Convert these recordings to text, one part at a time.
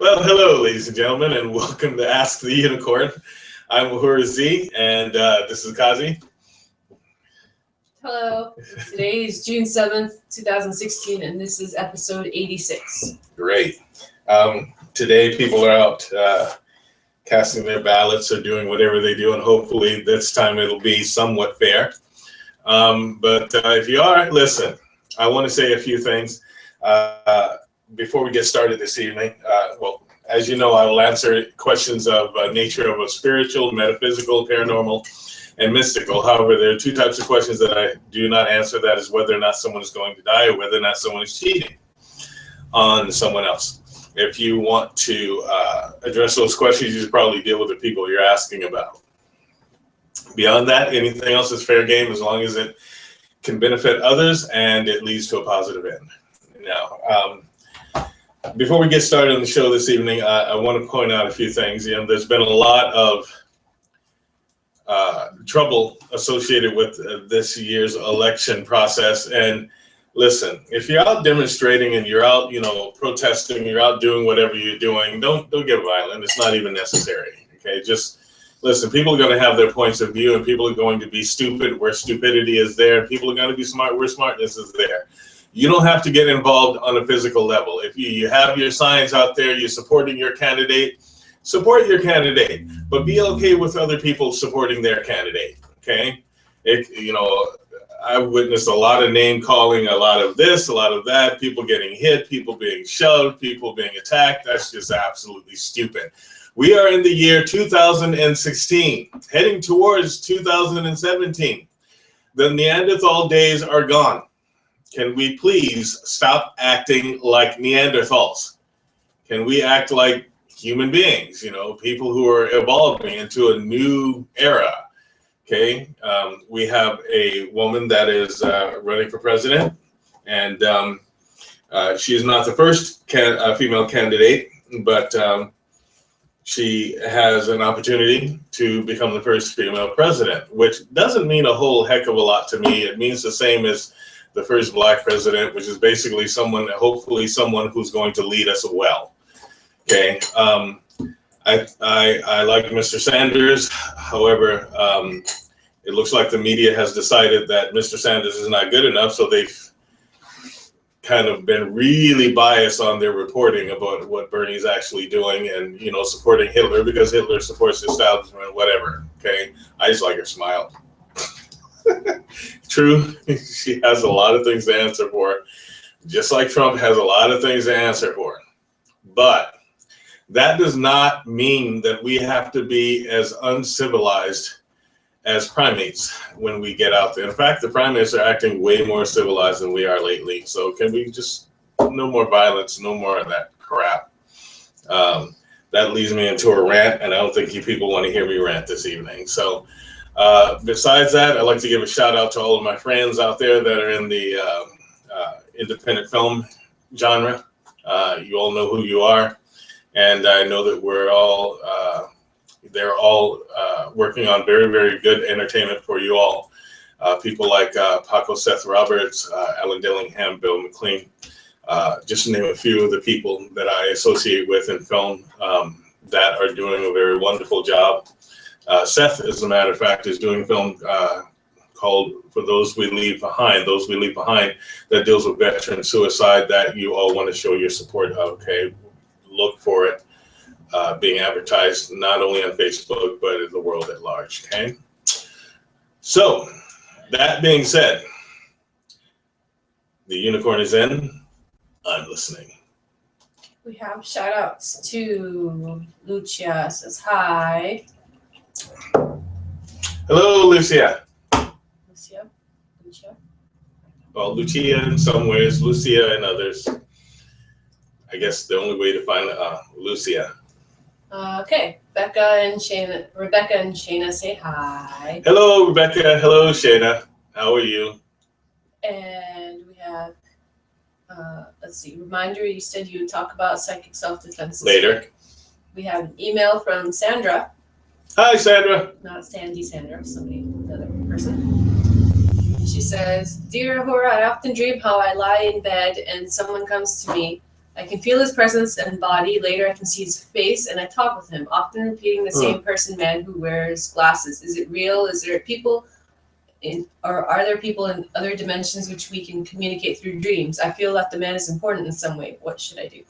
Well, hello, ladies and gentlemen, and welcome to Ask the Unicorn. I'm Ahura Z, and this is Kazi. Hello. Today is June 7th, 2016, and this is episode 86. Great. Today, people are out casting their ballots or doing whatever they do, and hopefully this time it'll be somewhat fair. But if you are, listen, I want to say a few things. Before we get started this evening, well, as you know, I will answer questions of nature of a spiritual, metaphysical, paranormal, and mystical. However, there are two types of questions that I do not answer. That is whether or not someone is going to die or whether or not someone is cheating on someone else. If you want to address those questions, you should probably deal with the people you're asking about. Beyond that, anything else is fair game as long as it can benefit others and it leads to a positive end. Now, before we get started on the show this evening, I want to point out a few things. You know, there's been a lot of trouble associated with this year's election process. And listen, if you're out demonstrating and you're out, protesting, you're out doing whatever you're doing, don't get violent. It's not even necessary. Okay, just listen. People are going to have their points of view, and people are going to be stupid where stupidity is there. People are going to be smart where smartness is there. You don't have to get involved on a physical level. If you have your signs out there, you're supporting your candidate, support your candidate, but be okay with other people supporting their candidate, okay? I've witnessed a lot of name calling, a lot of this, a lot of that, people getting hit, people being shoved, people being attacked. That's just absolutely stupid. We are in the year 2016, heading towards 2017. The Neanderthal days are gone. Can we please stop acting like Neanderthals? Can we act like human beings, people who are evolving into a new era? Okay, we have a woman that is running for president, and she is not the first female candidate, but she has an opportunity to become the first female president, which doesn't mean a whole heck of a lot to me. It means the same as the first black president, which is basically hopefully someone who's going to lead us well. Okay, I like Mr. Sanders. However, it looks like the media has decided that Mr. Sanders is not good enough, so they've kind of been really biased on their reporting about what Bernie's actually doing and, supporting Hitler because Hitler supports the establishment, whatever. Okay, I just like her smile. True, she has a lot of things to answer for, just like Trump has a lot of things to answer for. But that does not mean that we have to be as uncivilized as primates when we get out there. In fact, the primates are acting way more civilized than we are lately. So can we just, no more violence, no more of that crap. That leads me into a rant, and I don't think you people want to hear me rant this evening. So besides that, I'd like to give a shout out to all of my friends out there that are in the independent film genre. You all know who you are. And I know that they're all working on very, very good entertainment for you all. People like Paco Seth Roberts, Alan Dillingham, Bill McLean, just to name a few of the people that I associate with in film that are doing a very wonderful job. Seth, as a matter of fact, is doing a film called For Those We Leave Behind, that deals with veteran suicide that you all want to show your support of, okay? Look for it being advertised not only on Facebook, but in the world at large, okay? So, that being said, the unicorn is in. I'm listening. We have shout outs to Lucia says hi. Hello, Lucia. Lucia? Well, Lucia in some ways, Lucia in others. I guess the only way to find Lucia. Okay, Rebecca and Shayna say hi. Hello, Rebecca. Hello, Shayna. How are you? And we have, let's see, reminder, you said you would talk about psychic self-defense later. Week. We have an email from Sandra. Hi, Sandra. Not Sandy Sandra, another person. She says, Dear Ahura, I often dream how I lie in bed and someone comes to me I can feel his presence and body. Later, I can see his face, and I talk with him, often repeating the same person, man who wears glasses. Is it real? Is there people or are there people in other dimensions which we can communicate through dreams? I feel that the man is important in some way. What should I do?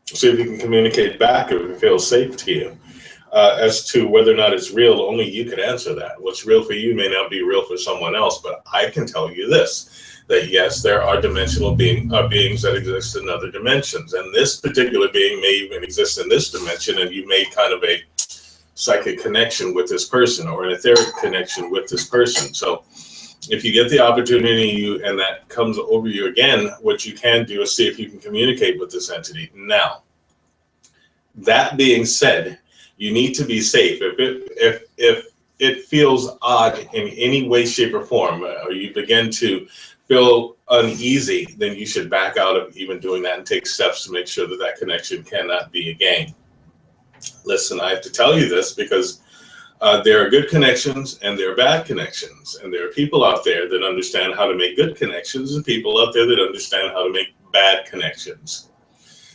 See if you can communicate back if it feels safe to you. As to whether or not it's real, only you can answer that. What's real for you may not be real for someone else, but I can tell you this, that yes, there are dimensional beings that exist in other dimensions. And this particular being may even exist in this dimension, and you made kind of a psychic connection with this person or an etheric connection with this person. So if you get the opportunity and that comes over you again, what you can do is see if you can communicate with this entity. Now, that being said, you need to be safe. If it feels odd in any way, shape, or form, or you begin to feel uneasy, then you should back out of even doing that and take steps to make sure that that connection cannot be again. Listen, I have to tell you this because there are good connections and there are bad connections, and there are people out there that understand how to make good connections and people out there that understand how to make bad connections.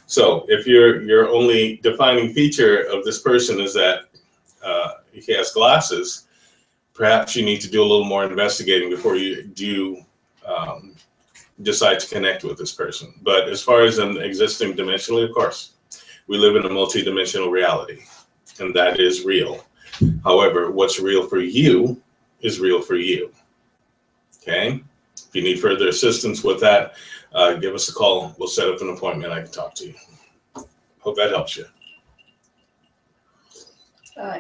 So if your only defining feature of this person is that he has glasses, perhaps you need to do a little more investigating before you do decide to connect with this person. But as far as an existing dimensionally, of course, we live in a multi-dimensional reality, and that is real. However, what's real for you is real for you. Okay? If you need further assistance with that, give us a call. We'll set up an appointment. I can talk to you. Hope that helps you.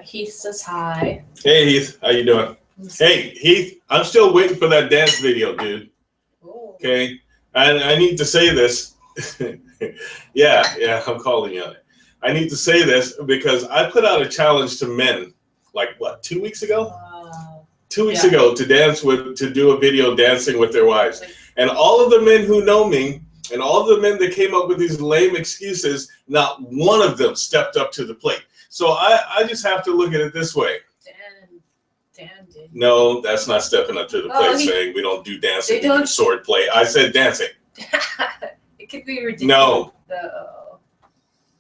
Heath says hi. Hey, Heath. How you doing? Hey, Heath. I'm still waiting for that dance video, dude. Oh. Okay? And I need to say this. Yeah, I'm calling you on it. I need to say this because I put out a challenge to men, like what, 2 weeks ago? 2 weeks ago to do a video dancing with their wives. And all of the men who know me and all of the men that came up with these lame excuses, not one of them stepped up to the plate. So I just have to look at it this way. Dan did. No, that's not stepping up to the plate saying we don't do dancing, we do sword play. I said dancing. It could be ridiculous. No.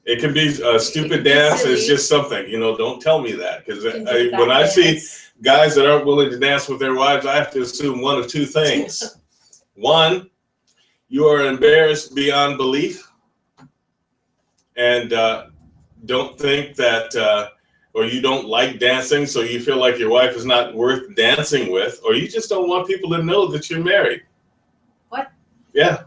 It can be a stupid dance. It's just something, don't tell me that. Because when I see guys that aren't willing to dance with their wives, I have to assume one of two things. One, you are embarrassed beyond belief and don't think that, or you don't like dancing, so you feel like your wife is not worth dancing with, or you just don't want people to know that you're married. What? Yeah.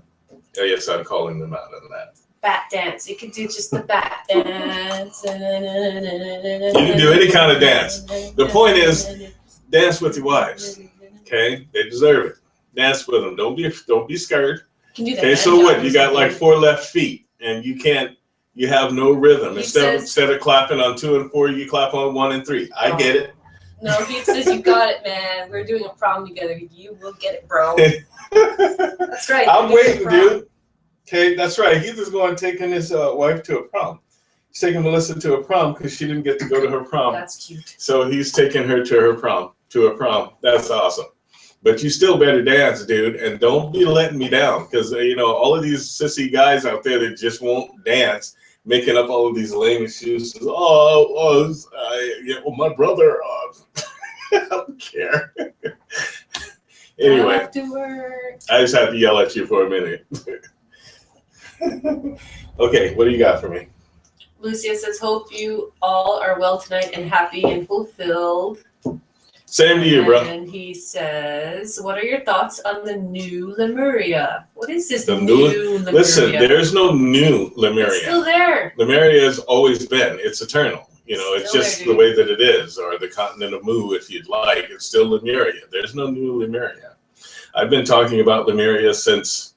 Oh, yes, I'm calling them out on that. Bat dance. You can do just the bat dance. You can do any kind of dance. The point is, dance with your wives. Okay, they deserve it. Dance with them. Don't be scared. Can do that. Okay, so what? You got like 4 left feet, and you have no rhythm. Instead of clapping on 2 and 4, you clap on 1 and 3. I get it. No, he says you got it, man. We're doing a prom together. You will get it, bro. That's right. I'm waiting, dude. Okay, that's right. He's just going taking his wife to a prom. He's taking Melissa to a prom because she didn't get to go to her prom. That's cute. So he's taking her to her prom, to a prom. That's awesome. But you still better dance, dude, and don't be letting me down because, all of these sissy guys out there that just won't dance, making up all of these lame excuses. My brother, I don't care. Anyway, I just have to yell at you for a minute. Okay, what do you got for me? Lucia says, hope you all are well tonight and happy and fulfilled. Same to you, bro. And he says, what are your thoughts on the new Lemuria? What is this new Lemuria? Listen, there's no new Lemuria. It's still there. Lemuria has always been. It's eternal. It's just there, the way that it is, or the continent of Mu, if you'd like. It's still Lemuria. There's no new Lemuria. I've been talking about Lemuria since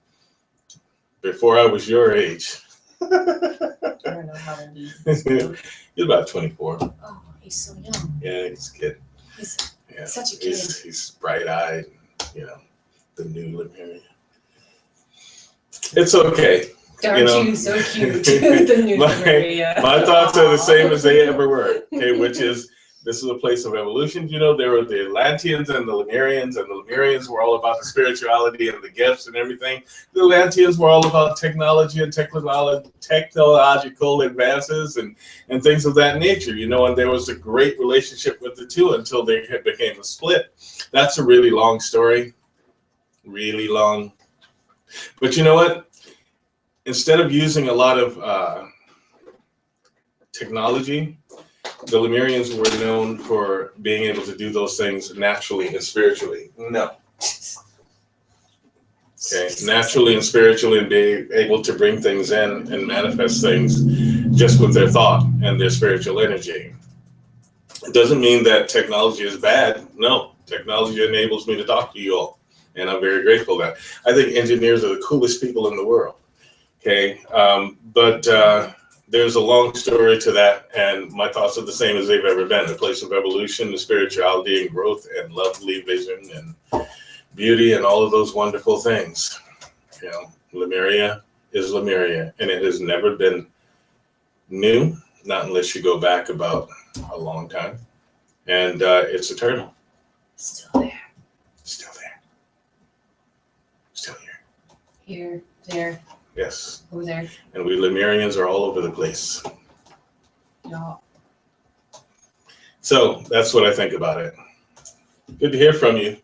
before I was your age. I don't know how old he is. He's about 24. Oh, he's so young. Yeah, he's a kid. He's such a kid. He's bright-eyed, the new Lemuria. It's okay. Aren't you so cute? The new Lemuria. My thoughts are the same as they ever were, okay, which is This is a place of evolution. You know, there were the Atlanteans and the Lemurians were all about the spirituality and the gifts and everything. The Atlanteans were all about technology and technological advances and things of that nature, you know, and there was a great relationship with the two until they became a split. That's a really long story, really long. But you know what? Instead of using a lot of technology, the Lemurians were known for being able to do those things naturally and spiritually. No. Okay, naturally and spiritually, and be able to bring things in and manifest things just with their thought and their spiritual energy. It doesn't mean that technology is bad. No, technology enables me to talk to you all, and I'm very grateful that. I think engineers are the coolest people in the world. Okay, but there's a long story to that, and my thoughts are the same as they've ever been. A place of evolution, the spirituality and growth and lovely vision and beauty and all of those wonderful things. You know, Lemuria is Lemuria, and it has never been new, not unless you go back about a long time. And it's eternal. Still there. Still there. Still here. Here, there, Yes. over there. And we Lemurians are all over the place. No. So that's what I think about it. Good to hear from you.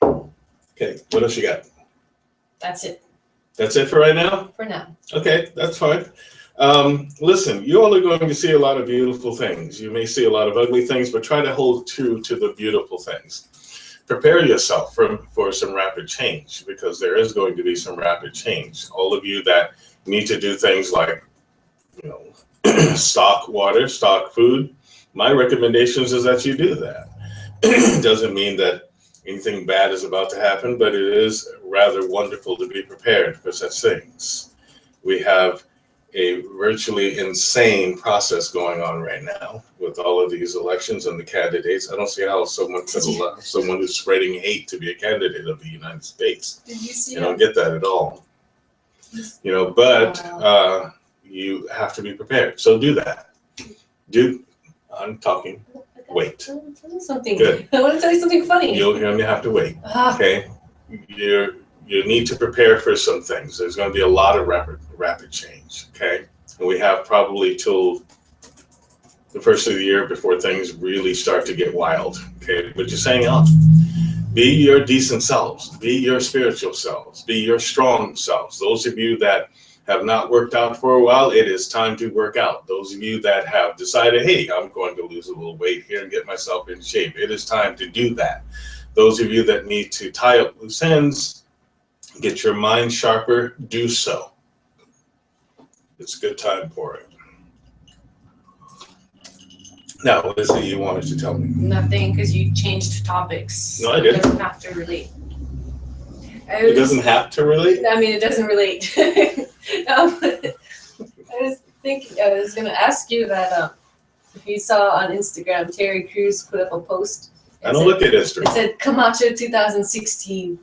Okay, what else you got? That's it That's it for right now? for now. Okay, that's fine. Listen, you all are going to see a lot of beautiful things. You may see a lot of ugly things, but try to hold true to the beautiful things. Prepare yourself for some rapid change, because there is going to be some rapid change. All of you that need to do things like, you know, stock water, stock food, my recommendations is that you do that. Doesn't mean that anything bad is about to happen, but it is rather wonderful to be prepared for such things. We have a virtually insane process going on right now with all of these elections and the candidates. I don't see how someone could allow someone who's spreading hate to be a candidate of the United States. Did you see I don't get that at all. You know, but you have to be prepared. So do that. I'm talking. Wait. I want to tell you something. Good. I want to tell you something funny. You'll hear me have to wait. Okay. You need to prepare for some things. There's going to be a lot of rapid change. Okay. And we have probably till the first of the year before things really start to get wild. Okay. But just hang on. Be your decent selves. Be your spiritual selves. Be your strong selves. Those of you that have not worked out for a while, it is time to work out. Those of you that have decided, hey, I'm going to lose a little weight here and get myself in shape, it is time to do that. Those of you that need to tie up loose ends, get your mind sharper, do so. It's a good time for it. Now, what is it you wanted to tell me? Nothing, because you changed topics. No, I didn't. It doesn't have to relate. It doesn't have to relate? I mean, it doesn't relate. I was thinking, I was going to ask you that if you saw on Instagram, Terry Crews put up a post. I don't look at Instagram. It said Camacho 2016.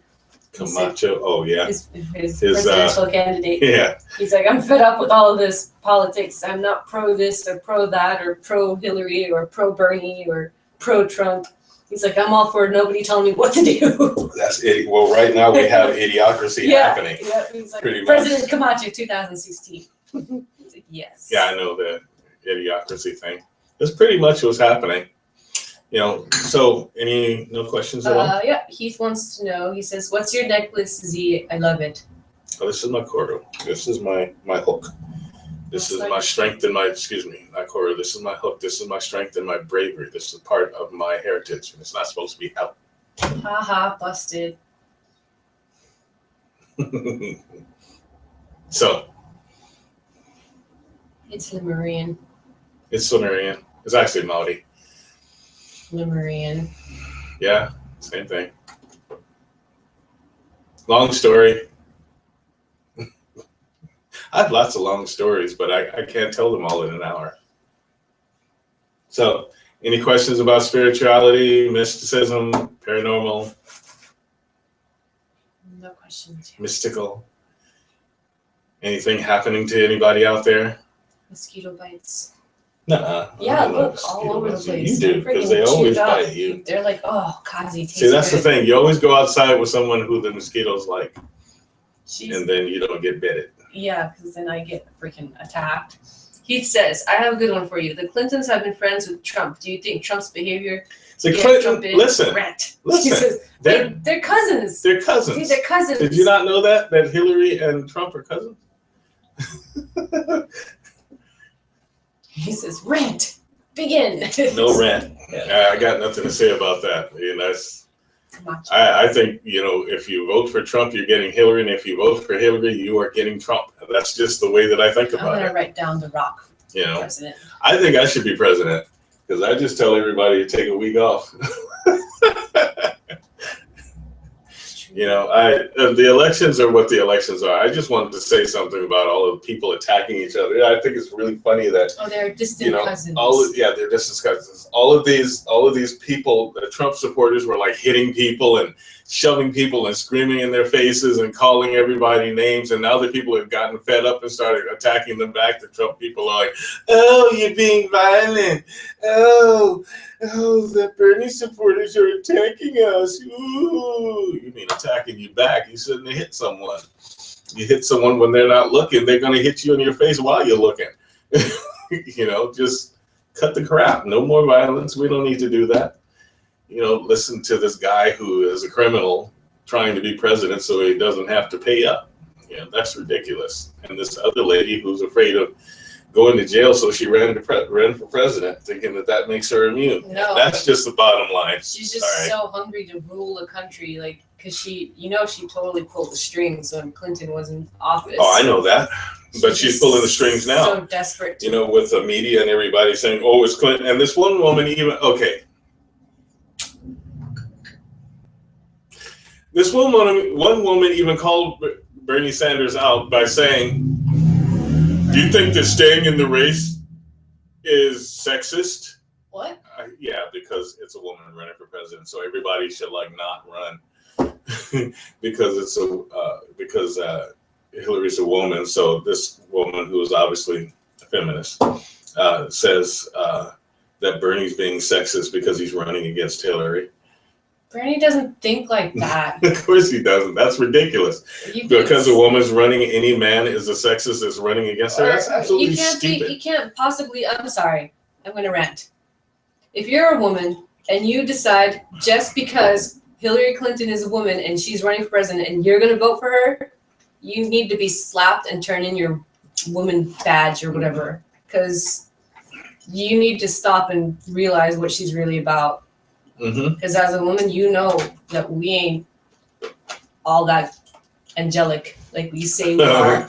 Camacho, oh yeah. His presidential candidate. Yeah. He's like, I'm fed up with all of this politics. I'm not pro this or pro that or pro Hillary or pro Bernie or pro Trump. He's like, I'm all for nobody telling me what to do. That's it. Well, right now we have idiocracy happening. Yeah, he's like, Pretty much. President Camacho 2016. He's like, yes. Yeah, I know the idiocracy thing. That's pretty much what's happening. You know, so no questions at all? Yeah, Heath wants to know. He says, what's your necklace, Z? I love it. Oh, this is my cordal. This is my hook. This is my strength and not cordal. This is my hook. This is my strength and my bravery. This is part of my heritage, and it's not supposed to be out. Haha, busted. So. It's Lemurian. It's Lemurian. It's actually Maori. Lemurian. Yeah, same thing. Long story. I have lots of long stories, but I can't tell them all in an hour. So, any questions about spirituality, mysticism, paranormal? No questions. Mystical? Anything happening to anybody out there? Mosquito bites. Nuh-uh. Yeah, I don't know look, all over the bites. place. You do, because they always bite you. They're like, oh, Kazi tastes See, that's good. the thing. You always go outside with someone who the mosquitoes like, and then you don't get bitten. Yeah, because then I get freaking attacked. He says, I have a good one for you. The Clintons have been friends with Trump. Do you think Trump's behavior... The Clinton, listen, He says, they're cousins. They're cousins. See, they're cousins. Did you not know that Hillary and Trump are cousins? He says, rant, begin. No rant. I got nothing to say about that. I think, if you vote for Trump, you're getting Hillary, and if you vote for Hillary, you are getting Trump. That's just the way that I think about it. I'm gonna write down the rock. President. I think I should be president, because I just tell everybody to take a week off. The elections are what the elections are. I just wanted to say something about all of the people attacking each other. I think it's really funny that they're distant cousins. They're distant cousins. All of these people, the Trump supporters, were like hitting people and shoving people and screaming in their faces and calling everybody names. And now the people have gotten fed up and started attacking them back. The Trump people are like, "Oh, you're being violent. Oh, the Bernie supporters are attacking us. Ooh." You mean attacking you back? You shouldn't have hit someone. You hit someone when they're not looking, they're going to hit you in your face while you're looking. Just cut the crap. No more violence. We don't need to do that. Listen to this guy who is a criminal trying to be president so he doesn't have to pay up. That's ridiculous. And this other lady who's afraid of going to jail, so she ran for president, thinking that makes her immune. No, that's just the bottom line. She's just so hungry to rule the country, because she totally pulled the strings when Clinton was in office. Oh, I know that, but she's pulling the strings now. So desperate. With the media and everybody saying, "Oh, it's Clinton," and this one woman even This one woman even called Bernie Sanders out by saying, "Do you think that staying in the race is sexist?" What? Yeah, because it's a woman running for president, so everybody should not run because Hillary's a woman. So this woman, who is obviously a feminist, says that Bernie's being sexist because he's running against Hillary. Bernie doesn't think like that. Of course he doesn't. That's ridiculous. Because a woman's running, any man is a sexist that's running against her. That's absolutely stupid. You can't possibly. I'm sorry. I'm going to rant. If you're a woman and you decide just because Hillary Clinton is a woman and she's running for president and you're going to vote for her, you need to be slapped and turn in your woman badge or whatever, because you need to stop and realize what she's really about. Because as a woman, that we ain't all that angelic like we say we are.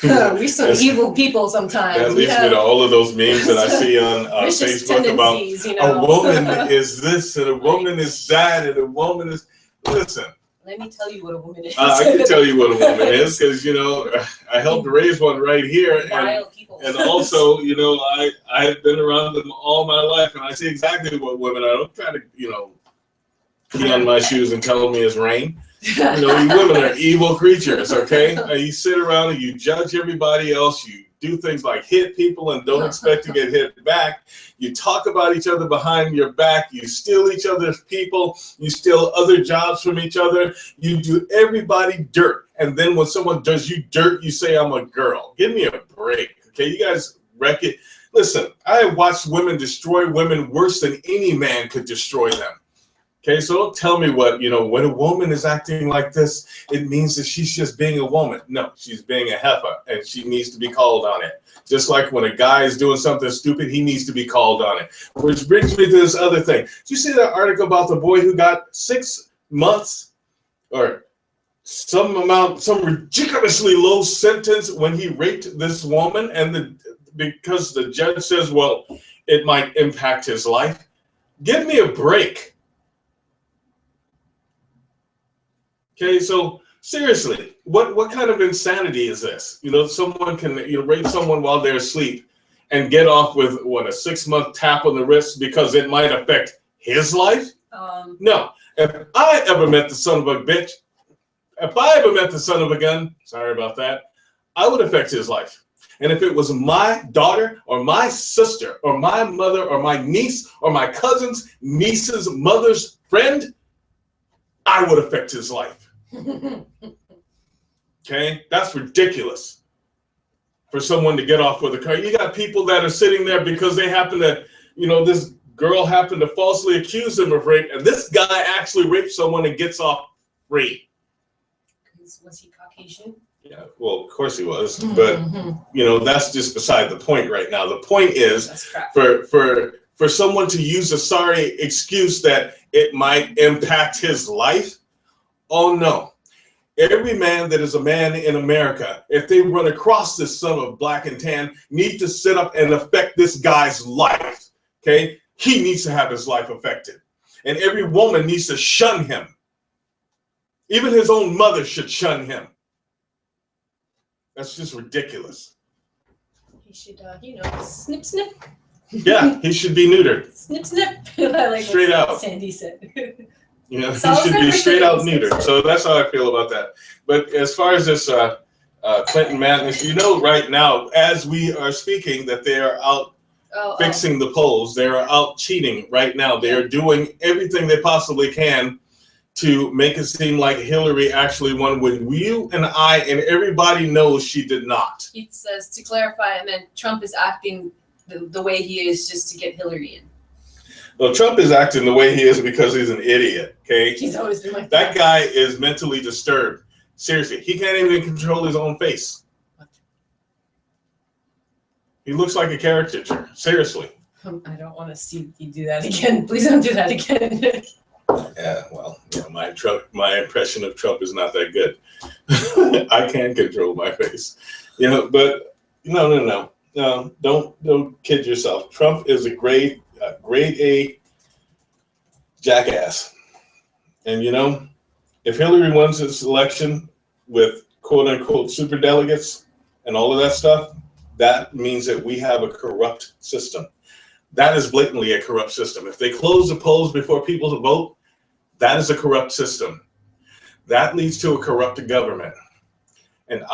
We're some evil people sometimes. That leads me to all of those memes that I see on Facebook about a woman is this and a woman is that and a woman is... Listen. Let me tell you what a woman is. I can tell you what a woman is, because, I helped raise one right here. And also, I've been around them all my life, and I see exactly what women are. I don't try to, pee on my shoes and tell me it's rain. You women are evil creatures, okay? You sit around and you judge everybody else. You do things like hit people and don't expect to get hit back. You talk about each other behind your back. You steal each other's people. You steal other jobs from each other. You do everybody dirt. And then when someone does you dirt, you say, "I'm a girl." Give me a break, okay? You guys wreck it. Listen, I have watched women destroy women worse than any man could destroy them. Okay, so don't tell me when a woman is acting like this, it means that she's just being a woman. No, she's being a heifer, and she needs to be called on it. Just like when a guy is doing something stupid, he needs to be called on it. Which brings me to this other thing. Did you see that article about the boy who got 6 months or some ridiculously low sentence when he raped this woman, and because the judge says, well, it might impact his life? Give me a break. Okay, so seriously, what kind of insanity is this? Someone can rape someone while they're asleep and get off with a 6-month tap on the wrist because it might affect his life? No. If I ever met the son of a bitch, if I ever met the son of a gun, sorry about that, I would affect his life. And if it was my daughter or my sister or my mother or my niece or my cousin's niece's mother's friend, I would affect his life. Okay? That's ridiculous for someone to get off with a car. You got people that are sitting there because they happen to, this girl happened to falsely accuse them of rape, and this guy actually raped someone and gets off free. Was he Caucasian? Yeah, well, of course he was, but that's just beside the point right now. The point is for someone to use a sorry excuse that it might impact his life. Oh no. Every man that is a man in America, if they run across this son of black and tan, need to sit up and affect this guy's life. Okay? He needs to have his life affected. And every woman needs to shun him. Even his own mother should shun him. That's just ridiculous. He should, snip, snip. Yeah, he should be neutered. Snip, snip. I like straight what out. Sandy said. He should be straight out neutered. So that's how I feel about that. But as far as this Clinton madness, right now, as we are speaking, that they are out fixing the polls. They are out cheating right now. They are doing everything they possibly can to make it seem like Hillary actually won when you and I and everybody knows she did not. He says, to clarify, I meant Trump is acting the way he is just to get Hillary in. Well, Trump is acting the way he is because he's an idiot, okay? He's always been like that. That guy is mentally disturbed. Seriously, he can't even control his own face. What? He looks like a caricature, seriously. I don't want to see you do that again. Please don't do that again. Yeah, well, my impression of Trump is not that good. I can't control my face, but no, don't kid yourself. Trump is a grade A jackass, and if Hillary wins this election with quote unquote super delegates and all of that stuff, that means that we have a corrupt system. That is blatantly a corrupt system. If they close the polls before people vote, that is a corrupt system. That leads to a corrupt government. And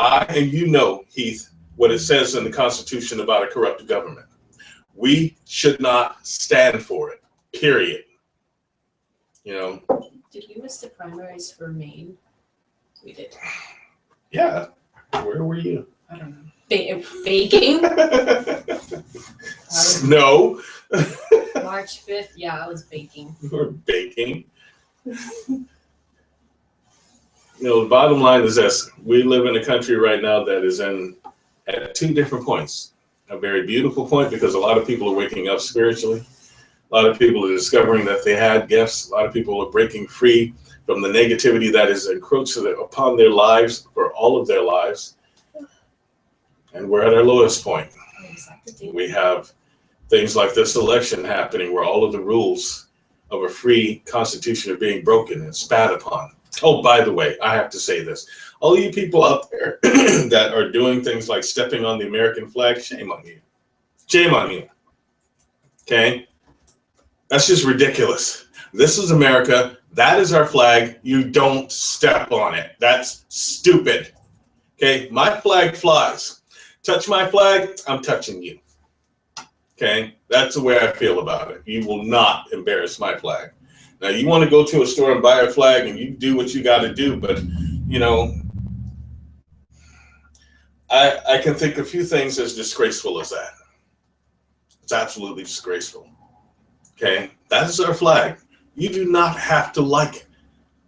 Heath, what it says in the Constitution about a corrupt government. We should not stand for it, period. Did we miss the primaries for Maine? We did. Yeah. Where were you? I don't know. Baking? Snow. March 5th, yeah, I was baking. You were baking. The bottom line is this. We live in a country right now that is at two different points. A very beautiful point because a lot of people are waking up spiritually. A lot of people are discovering that they had gifts. A lot of people are breaking free from the negativity that is encroached upon their lives for all of their lives. And we're at our lowest point. We have things like this election happening where all of the rules of a free constitution are being broken and spat upon. Oh, by the way, I have to say this. All you people out there that are doing things like stepping on the American flag, shame on you. Shame on you. Okay? That's just ridiculous. This is America. That is our flag. You don't step on it. That's stupid. Okay? My flag flies. Touch my flag, I'm touching you. Okay? That's the way I feel about it. You will not embarrass my flag. Now, you want to go to a store and buy a flag and you do what you got to do, but, I can think of a few things as disgraceful as that. It's absolutely disgraceful. Okay? That is our flag. You do not have to like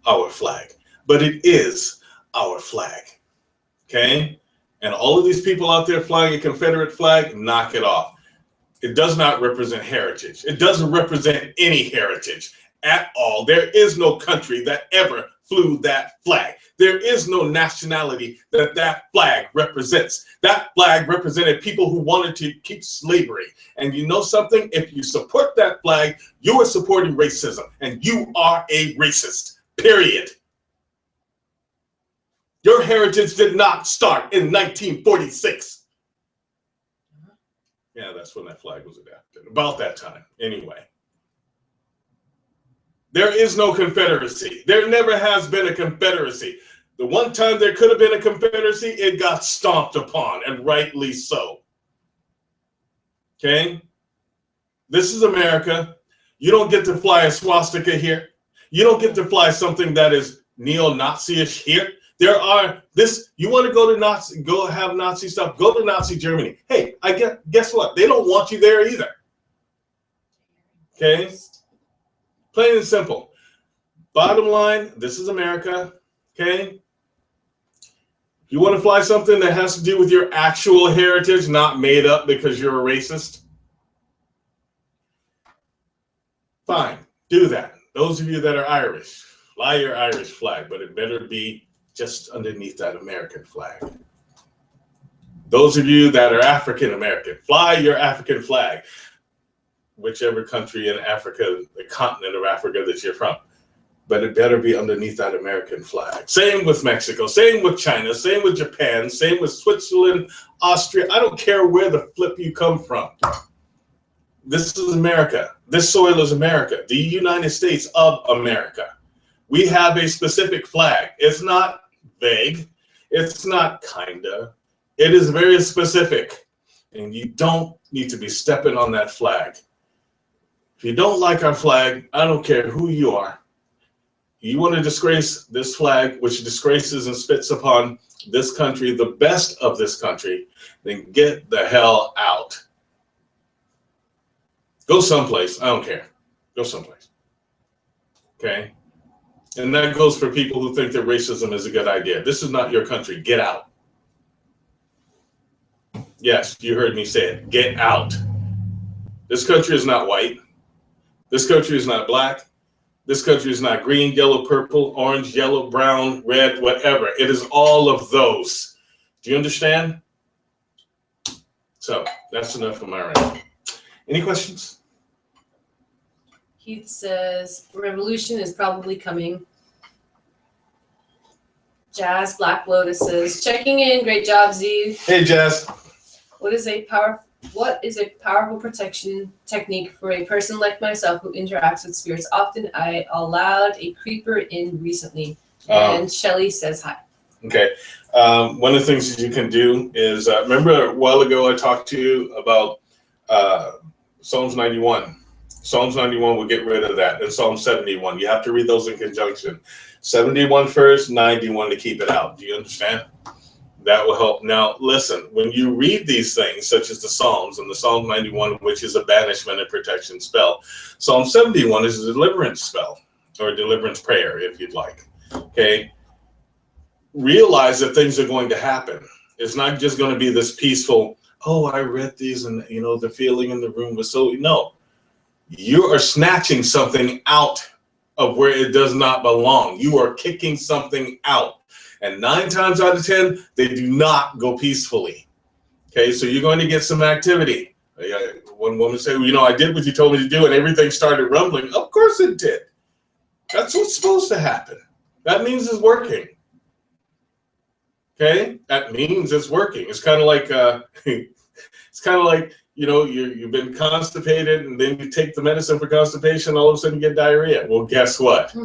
our flag, but it is our flag. Okay? And all of these people out there flying a Confederate flag, knock it off. It does not represent heritage. It doesn't represent any heritage at all. There is no country that ever flew that flag. There is no nationality that flag represents. That flag represented people who wanted to keep slavery. And you know something? If you support that flag, you are supporting racism. And you are a racist, period. Your heritage did not start in 1946. Yeah, that's when that flag was adopted. About that time, anyway. There is no Confederacy. There never has been a Confederacy. The one time there could have been a Confederacy, it got stomped upon, and rightly so. Okay? This is America. You don't get to fly a swastika here. You don't get to fly something that is neo-Nazi-ish here. There are this. You want to go to Nazi, go have Nazi stuff. Go to Nazi Germany. Hey, guess what? They don't want you there either. Okay, plain and simple. Bottom line, this is America. Okay, you want to fly something that has to do with your actual heritage, not made up because you're a racist. Fine, do that. Those of you that are Irish, fly your Irish flag, but it better be just underneath that American flag. Those of you that are African American, fly your African flag, whichever country in Africa, the continent of Africa that you're from, but it better be underneath that American flag. Same with Mexico, same with China, same with Japan, same with Switzerland, Austria. I don't care where the flip you come from. This is America. This soil is America, the United States of America. We have a specific flag. It's not vague. It's not kinda. It is very specific. And you don't need to be stepping on that flag. If you don't like our flag, I don't care who you are. You want to disgrace this flag, which disgraces and spits upon this country, the best of this country, then get the hell out. Go someplace. I don't care. Go someplace. Okay? And that goes for people who think that racism is a good idea. This is not your country. Get out. Yes, you heard me say it. Get out. This country is not white. This country is not black. This country is not green, yellow, purple, orange, yellow, brown, red, whatever. It is all of those. Do you understand? So that's enough of my rant. Any questions? Keith says, revolution is probably coming. Jazz Black Lotus says, checking in. Great job, Z. Hey, Jazz. What is a powerful protection technique for a person like myself who interacts with spirits? Often I allowed a creeper in recently. And Shelly says hi. Okay. One of the things that you can do is, remember a while ago I talked to you about Psalms 91. Psalms 91 will get rid of that. And Psalm 71. You have to read those in conjunction. 71 first, 91 to keep it out. Do you understand? That will help. Now, listen, when you read these things, such as the Psalms and the Psalm 91, which is a banishment and protection spell, Psalm 71 is a deliverance spell or a deliverance prayer, if you'd like. Okay? Realize that things are going to happen. It's not just going to be this peaceful, oh, I read these and, you know, the feeling in the room was so, no. You are snatching something out of where it does not belong. You are kicking something out. And 9 times out of 10, they do not go peacefully. Okay, so you're going to get some activity. One woman said, well, you know, I did what you told me to do and everything started rumbling. Of course it did. That's what's supposed to happen. That means it's working. Okay, that means it's working. It's kind of like, you know, you've been constipated and then you take the medicine for constipation, all of a sudden you get diarrhea. Well, guess what?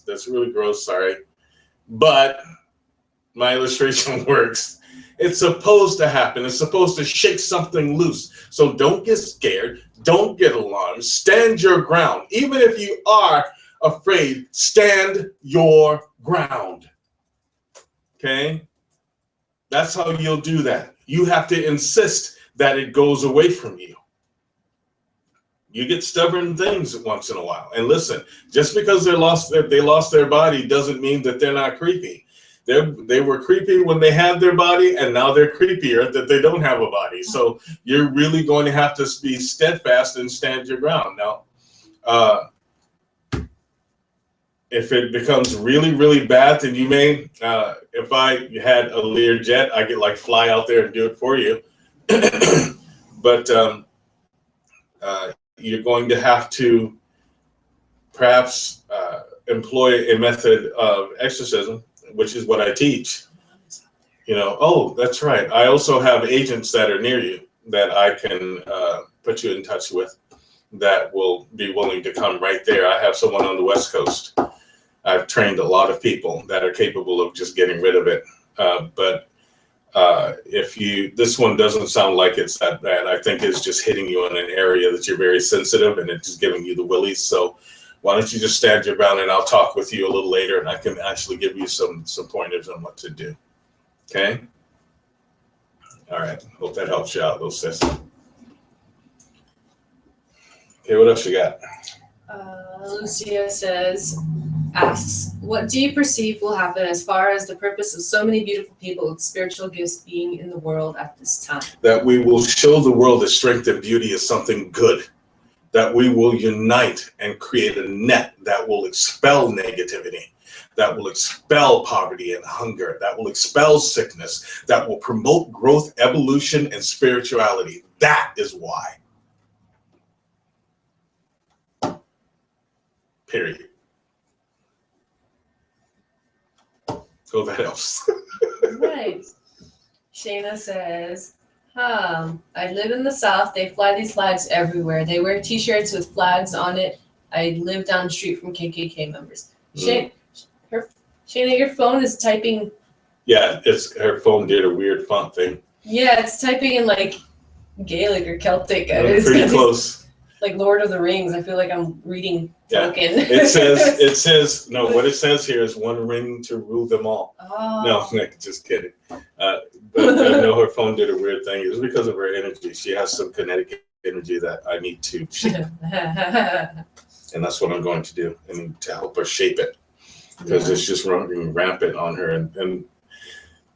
That's really gross, sorry. But my illustration works. It's supposed to happen. It's supposed to shake something loose. So don't get scared. Don't get alarmed. Stand your ground. Even if you are afraid, stand your ground. Okay? That's how you'll do that. You have to insist that it goes away from you. You get stubborn things once in a while. And listen, just because they lost their body doesn't mean that they're not creepy. They were creepy when they had their body, and now they're creepier that they don't have a body. So you're really going to have to be steadfast and stand your ground. Now, if it becomes really, really bad, then you may, if I had a Learjet, I could like fly out there and do it for you. But you're going to have to perhaps employ a method of exorcism, which is what I teach. You know, oh, that's right. I also have agents that are near you that I can put you in touch with that will be willing to come right there. I have someone on the West Coast I've trained a lot of people that are capable of just getting rid of it. But this one doesn't sound like it's that bad. I think it's just hitting you in an area that you're very sensitive, and it's just giving you the willies. So why don't you just stand your ground, and I'll talk with you a little later, and I can actually give you some pointers on what to do. Okay? All right. Hope that helps you out, little sis. Okay, what else you got? Lucia asks, what do you perceive will happen as far as the purpose of so many beautiful people with spiritual gifts being in the world at this time? That we will show the world that strength and beauty is something good. That we will unite and create a net that will expel negativity, that will expel poverty and hunger, that will expel sickness, that will promote growth, evolution, and spirituality. That is why. Period. So that helps. Right. Shayna says, I live in the South. They fly these flags everywhere. They wear t-shirts with flags on it. I live down the street from KKK members. Shayna, your phone is typing. Yeah, her phone did a weird font thing. Yeah, it's typing in like Gaelic or Celtic. It's pretty close. Like Lord of the Rings. I feel like I'm reading Tolkien. It says, no, what it says here is one ring to rule them all. Oh. No, just kidding. But I know her phone did a weird thing. It was because of her energy. She has some kinetic energy that I need to shape. And that's what I'm going to do. I need to help her shape it. Because it's just running rampant on her. And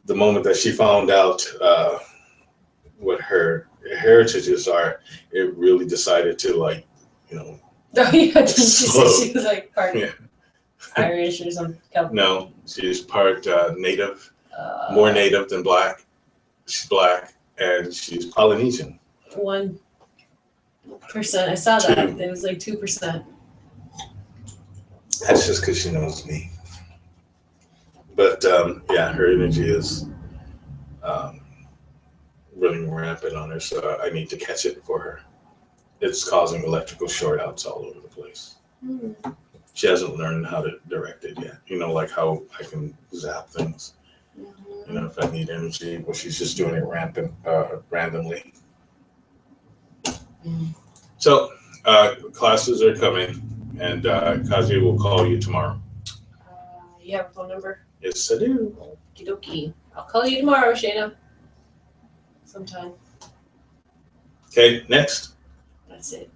the moment that she found out what her heritages are, it really decided to Oh yeah, didn't she say she was like part Irish or something? No, she's part native, more native than black. She's black, and she's Polynesian. 1%. I saw that. It was like 2%. That's just because she knows me. But her energy is running rampant on her, so I need to catch it for her. It's causing electrical short outs all over the place. She hasn't learned how to direct it yet. Like how I can zap things. If I need energy, well, she's just doing it randomly. So classes are coming, and Kazi will call you tomorrow. You have a phone number? Yes, I do. Okie dokie. I'll call you tomorrow, Shayna. Sometime. Okay, next. That's it.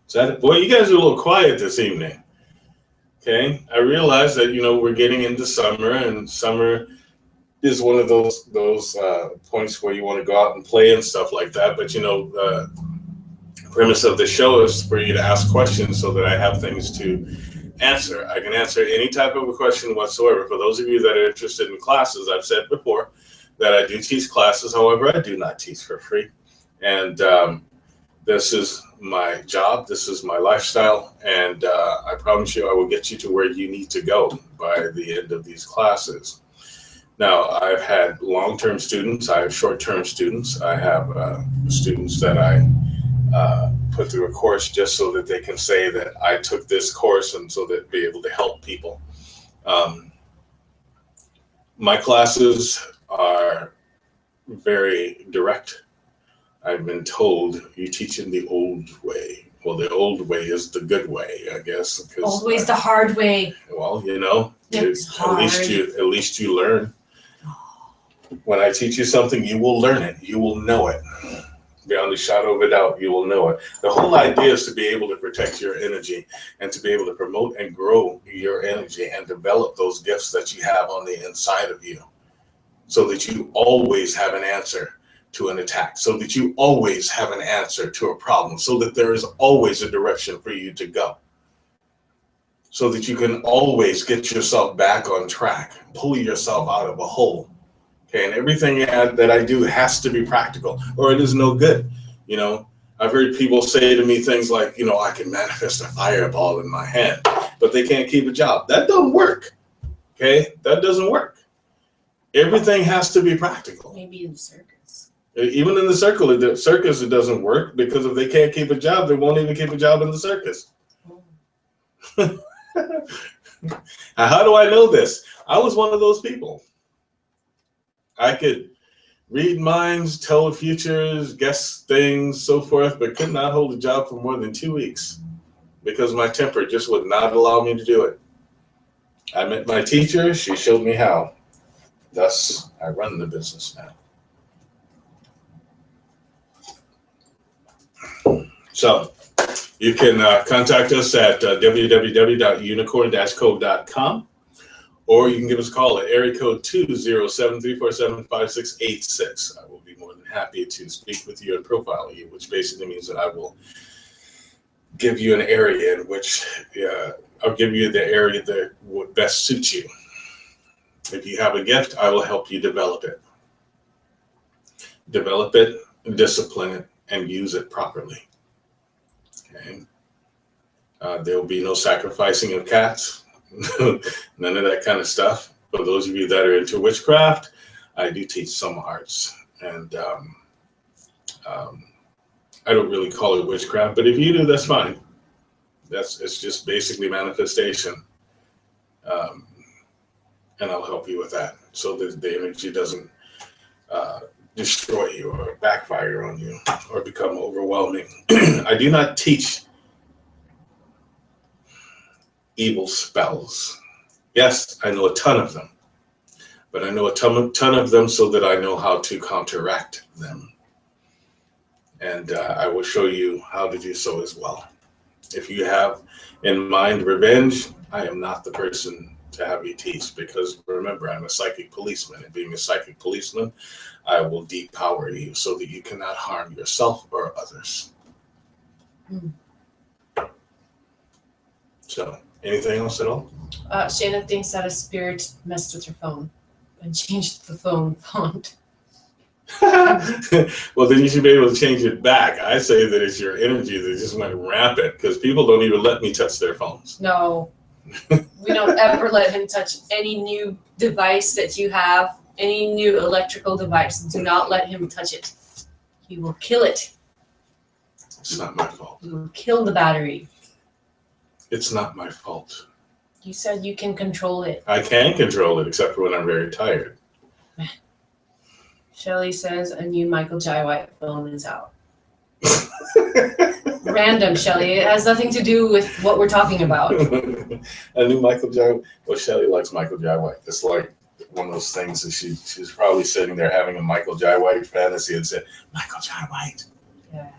Is that it? Boy, you guys are a little quiet this evening. Okay, I realize that we're getting into summer, and summer is one of those points where you want to go out and play and stuff like that. But the premise of the show is for you to ask questions so that I have things to answer. I can answer any type of a question whatsoever. For those of you that are interested in classes, I've said before that I do teach classes. However, I do not teach for free. And this is my job. This is my lifestyle. And I promise you, I will get you to where you need to go by the end of these classes. Now, I've had long-term students. I have short-term students. I have students that I put through a course just so that they can say that I took this course, and so that be able to help people. My classes are very direct. I've been told you teach in the old way. Well, the old way is the good way, I guess. Old way's the hard way. Well, At least you learn. When I teach you something, you will learn it. You will know it. Beyond a shadow of a doubt, you will know it. The whole idea is to be able to protect your energy and to be able to promote and grow your energy and develop those gifts that you have on the inside of you, so that you always have an answer to an attack, so that you always have an answer to a problem, so that there is always a direction for you to go, so that you can always get yourself back on track, pull yourself out of a hole. Okay, and everything that I do has to be practical, or it is no good. I've heard people say to me things like, I can manifest a fireball in my hand, but they can't keep a job. That doesn't work. Okay, that doesn't work. Everything has to be practical. Maybe in the circus. Even in the circus, it doesn't work, because if they can't keep a job, they won't even keep a job in the circus. How do I know this? I was one of those people. I could read minds, tell futures, guess things, so forth, but could not hold a job for more than 2 weeks because my temper just would not allow me to do it. I met my teacher. She showed me how. Thus, I run the business now. So you can contact us at www.unicorn-code.com, or you can give us a call at area code 207-347-5686. I will be more than happy to speak with you and profile you, which basically means that I will give you an area in which I'll give you the area that would best suit you. If you have a gift, I will help you develop it. Develop it, discipline it, and use it properly. Okay. There will be no sacrificing of cats, none of that kind of stuff. For those of you that are into witchcraft, I do teach some arts, and I don't really call it witchcraft, but if you do, that's fine. It's just basically manifestation, and I'll help you with that, so that the energy doesn't destroy you or backfire on you or become overwhelming. I do not teach evil spells. Yes, I know a ton of them, but I know a ton of them so that I know how to counteract them. And I will show you how to do so as well. If you have in mind revenge, I am not the person to have you teach, because remember, I'm a psychic policeman, and being a psychic policeman, I will depower you so that you cannot harm yourself or others. So, anything else at all? Shanna thinks that a spirit messed with her phone and changed the phone font. Well, then you should be able to change it back. I say that it's your energy that just went rampant, because people don't even let me touch their phones. No, we don't ever let him touch any new device that you have, any new electrical device. Do not let him touch it. He will kill it. It's not my fault. He will kill the battery. It's not my fault. You said you can control it. I can control it, except for when I'm very tired. Shelly says a new Michael Jai White film is out. Random, Shelly. It has nothing to do with what we're talking about. A new Michael Jai. Well, Shelly likes Michael Jai White. It's like one of those things that she's probably sitting there having a Michael Jai White fantasy and said, Michael Jai White. Yeah.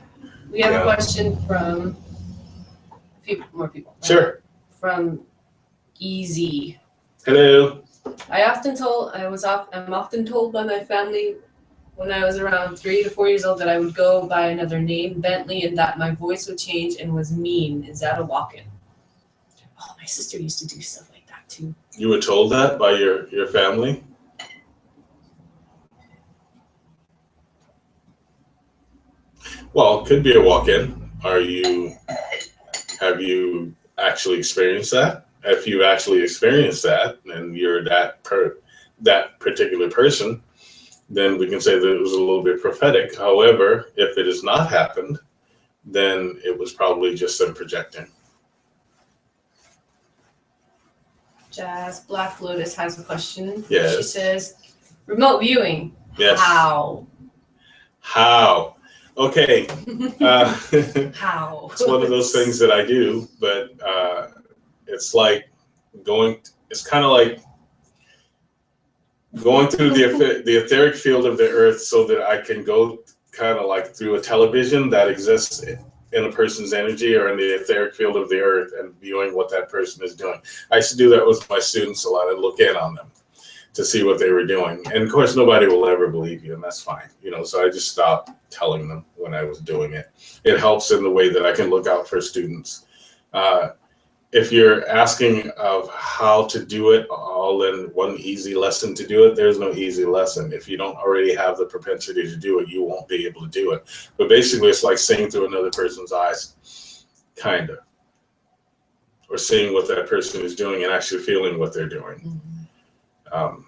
We have a question from more people. Right? Sure. From Easy. Hello. I'm often told by my family when I was around 3 to 4 years old that I would go by another name, Bentley, and that my voice would change and was mean. Is that a walk-in? Oh, my sister used to do stuff like that too. You were told that by your family? Well, it could be a walk-in. Have you actually experienced that? If you actually experienced that and you're that particular person, then we can say that it was a little bit prophetic. However, if it has not happened, then it was probably just them projecting. Jazz Black Lotus has a question. Yes. She says, remote viewing. Yes. How? Okay. How? It's one of those things that I do, but it's kind of like going through the etheric field of the earth so that I can go kind of like through a television that exists in a person's energy or in the etheric field of the earth and viewing what that person is doing. I used to do that with my students a lot. I'd look in on them to see what they were doing. And of course, nobody will ever believe you, and that's fine. So I just stopped telling them when I was doing it. It helps in the way that I can look out for students. If you're asking of how to do it all in one easy lesson to do it, there's no easy lesson. If you don't already have the propensity to do it, you won't be able to do it. But basically, it's like seeing through another person's eyes, kind of. Or seeing what that person is doing and actually feeling what they're doing. Mm-hmm.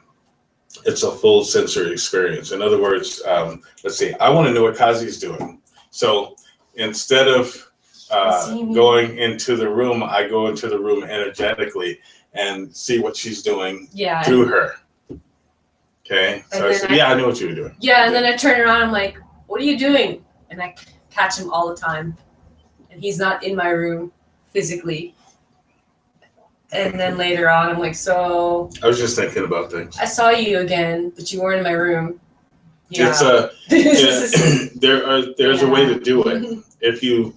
It's a full sensory experience. In other words, let's see, I want to know what Kazi's doing. So instead of going into the room, I go into the room energetically and see what she's doing through her. Okay, so I said, I knew what you were doing. Yeah, and then I turn around, I'm like, what are you doing? And I catch him all the time. And he's not in my room physically. And then later on, I'm like, so... I was just thinking about things. I saw you again, but you weren't in my room. Yeah. There's a way to do it. If you...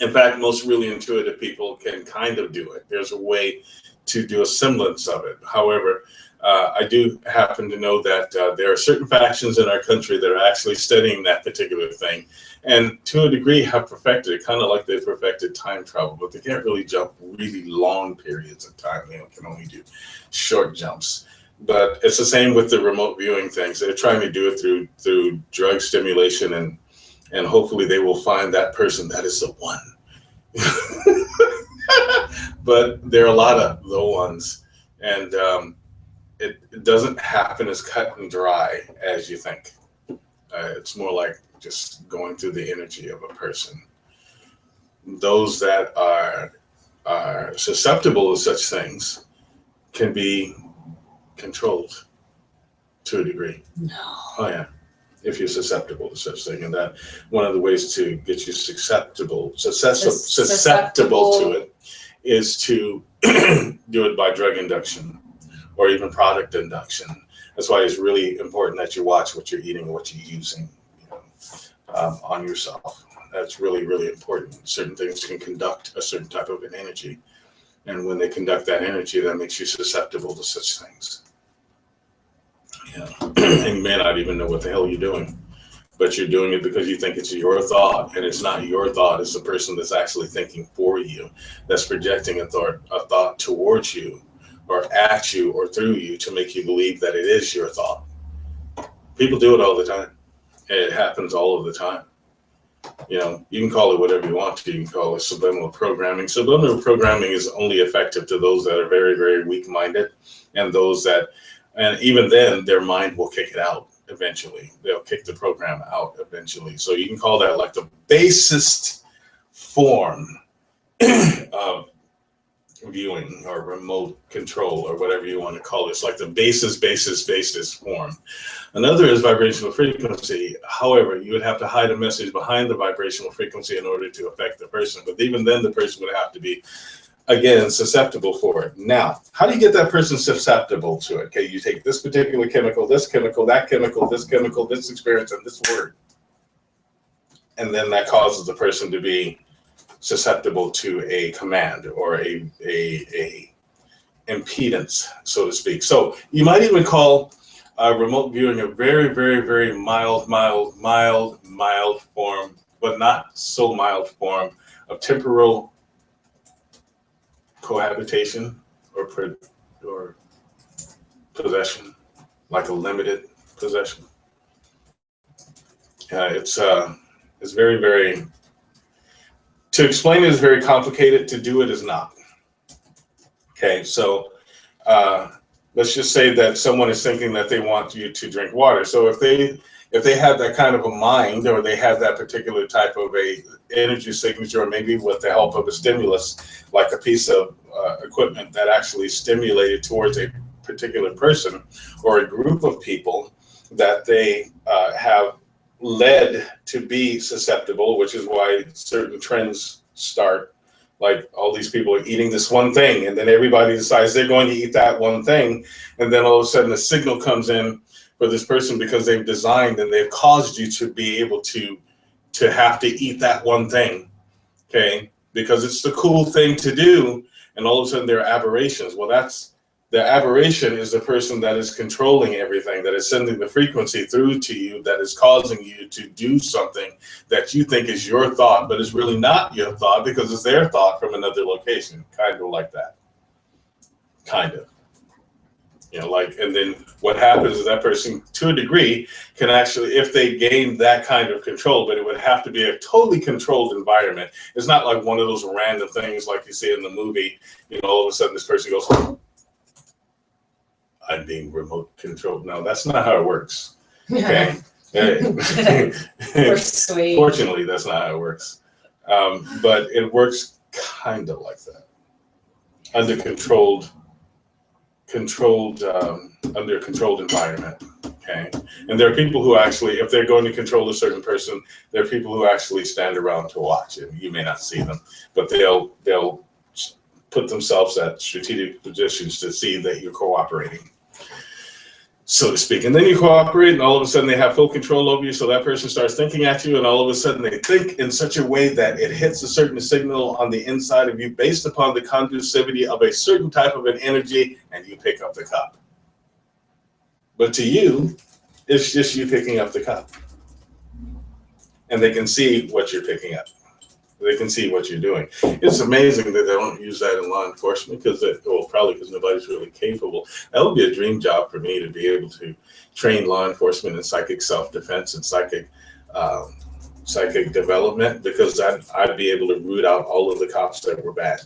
In fact, most really intuitive people can kind of do it. There's a way to do a semblance of it. However, I do happen to know that there are certain factions in our country that are actually studying that particular thing, and to a degree have perfected it, kind of like they perfected time travel, but they can't really jump really long periods of time. They can only do short jumps. But it's the same with the remote viewing things. They're trying to do it through drug stimulation, and hopefully they will find that person that is the one. But there are a lot of the ones, and it doesn't happen as cut and dry as you think. It's more like just going through the energy of a person. Those that are susceptible to such things can be controlled to a degree. No. Oh yeah, if you're susceptible to such thing, and that one of the ways to get you susceptible to it is to do it by drug induction or even product induction. That's why it's really important that you watch what you're eating and what you're using, on yourself. That's really, really important. Certain things can conduct a certain type of an energy, and when they conduct that energy, that makes you susceptible to such things. And you may not even know what the hell you're doing, but you're doing it because you think it's your thought, and it's not your thought. It's the person that's actually thinking for you, that's projecting a thought towards you, or at you, or through you, to make you believe that it is your thought. People do it all the time. It happens all of the time. You can call it whatever you want to. You can call it subliminal programming. Subliminal programming is only effective to those that are very, very weak-minded, and those that, and even then, their mind will kick it out eventually. They'll kick the program out eventually. So you can call that like the basest form of viewing or remote control, or whatever you want to call it. It's like the basest form. Another is vibrational frequency. However, you would have to hide a message behind the vibrational frequency in order to affect the person. But even then, the person would have to be, again, susceptible for it. Now, how do you get that person susceptible to it? Okay, you take this particular chemical, this chemical, that chemical, this experience, and this word. And then that causes the person to be susceptible to a command or a impedance, so to speak. So you might even call remote viewing a very, very, very mild form, but not so mild form of temporal cohabitation or possession, like a limited possession. It's very, very, to explain it is very complicated. To do it is not. Okay, so let's just say that someone is thinking that they want you to drink water. So if they have that kind of a mind, or they have that particular type of a energy signature, or maybe with the help of a stimulus, like a piece of equipment that actually stimulated towards a particular person or a group of people that they have led to be susceptible, which is why certain trends start. Like all these people are eating this one thing, and then everybody decides they're going to eat that one thing, and then all of a sudden a signal comes in for this person because they've designed and they've caused you to be able to have to eat that one thing, okay? Because it's the cool thing to do, and all of a sudden there are aberrations. Well, that's the aberration is the person that is controlling everything, that is sending the frequency through to you, that is causing you to do something that you think is your thought, but it's really not your thought because it's their thought from another location, kind of like that. Kind of. And then what happens is that person, to a degree, can actually, if they gain that kind of control, but it would have to be a totally controlled environment. It's not like one of those random things like you see in the movie, all of a sudden this person goes, I'm being remote controlled. No, that's not how it works. Okay. Fortunately, that's not how it works. But it works kind of like that under under a controlled environment. Okay, and there are people who actually, if they're going to control a certain person, there are people who actually stand around to watch it. You may not see them, but they'll put themselves at strategic positions to see that you're cooperating, so to speak. And then you cooperate, and all of a sudden they have full control over you. So that person starts thinking at you, and all of a sudden they think in such a way that it hits a certain signal on the inside of you based upon the conducivity of a certain type of an energy, and you pick up the cup. But to you, it's just you picking up the cup. And they can see what you're picking up. They can see what you're doing. It's amazing that they don't use that in law enforcement probably because nobody's really capable. That would be a dream job for me, to be able to train law enforcement in psychic self-defense and psychic development, because I'd be able to root out all of the cops that were bad.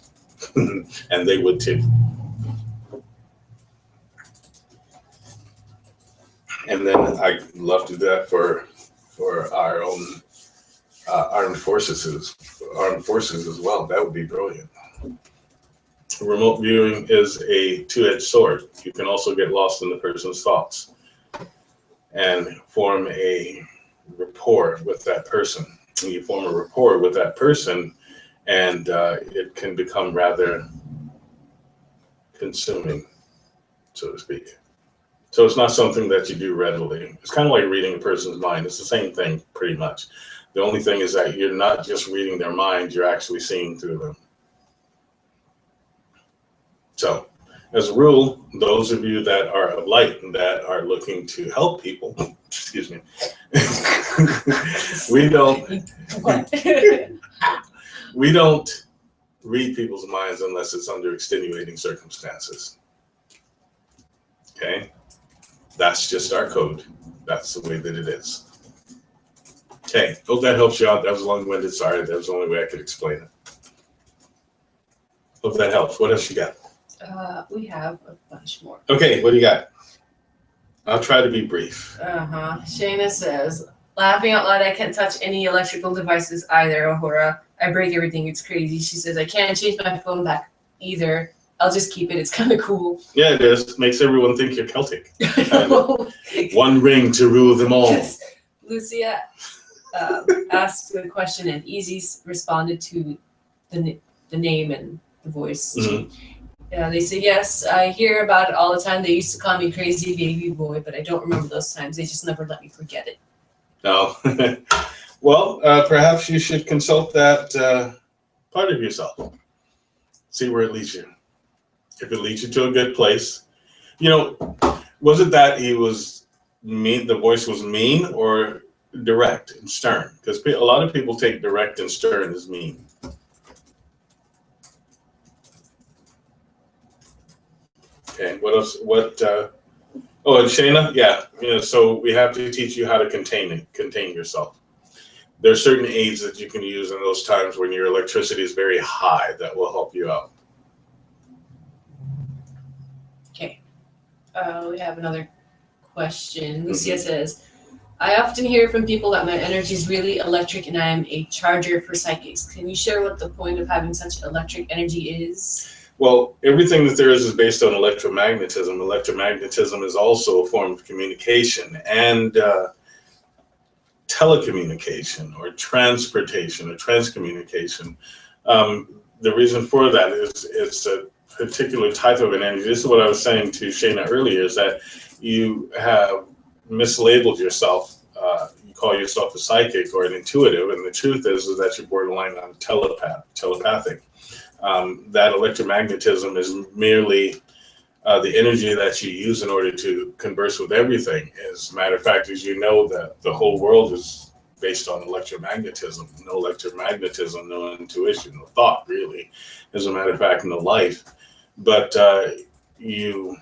And they would too. And then I'd love to do that for our own armed forces as well. That would be brilliant. Remote viewing is a two-edged sword. You can also get lost in the person's thoughts and form a rapport with that person. When you form a rapport with that person, and it can become rather consuming, so to speak. So it's not something that you do readily. It's kind of like reading a person's mind. It's the same thing, pretty much. The only thing is that you're not just reading their mind, you're actually seeing through them. So, as a rule, those of you that are of light and that are looking to help people, excuse me, we don't read people's minds unless it's under extenuating circumstances. Okay? That's just our code. That's the way that it is. Okay, hope that helps you out. That was long-winded. Sorry, that was the only way I could explain it. Hope that helps. What else you got? We have a bunch more. Okay, what do you got? I'll try to be brief. Shayna says, laughing out loud, I can't touch any electrical devices either, Ahura. I break everything. It's crazy. She says, I can't change my phone back either. I'll just keep it. It's kind of cool. Yeah, it is. Makes everyone think you're Celtic. One ring to rule them all. Yes. Lucia asked the question, and Easy responded to the name and the voice. Mm-hmm. They say, yes, I hear about it all the time. They used to call me crazy baby boy, but I don't remember those times. They just never let me forget it. No. Well, perhaps you should consult that part of yourself. See where it leads you. If it leads you to a good place. Was it that he was mean, the voice was mean, or direct and stern? Because a lot of people take direct and stern as mean. Okay, what else? And Shayna, yeah, so we have to teach you how to contain yourself. There are certain aids that you can use in those times when your electricity is very high that will help you out. Okay, we have another question. Lucia says, I often hear from people that my energy is really electric and I am a charger for psychics. Can you share what the point of having such electric energy is? Well, everything that there is based on electromagnetism. Electromagnetism is also a form of communication and telecommunication or transportation or transcommunication. The reason for that is it's a particular type of an energy. This is what I was saying to Shayna earlier, is that you have mislabeled yourself. You call yourself a psychic or an intuitive, and the truth is that you're borderline on telepathic. That electromagnetism is merely the energy that you use in order to converse with everything. As a matter of fact, as you know, that the whole world is based on electromagnetism. No electromagnetism, no intuition, no thought, really. As a matter of fact, no life. But you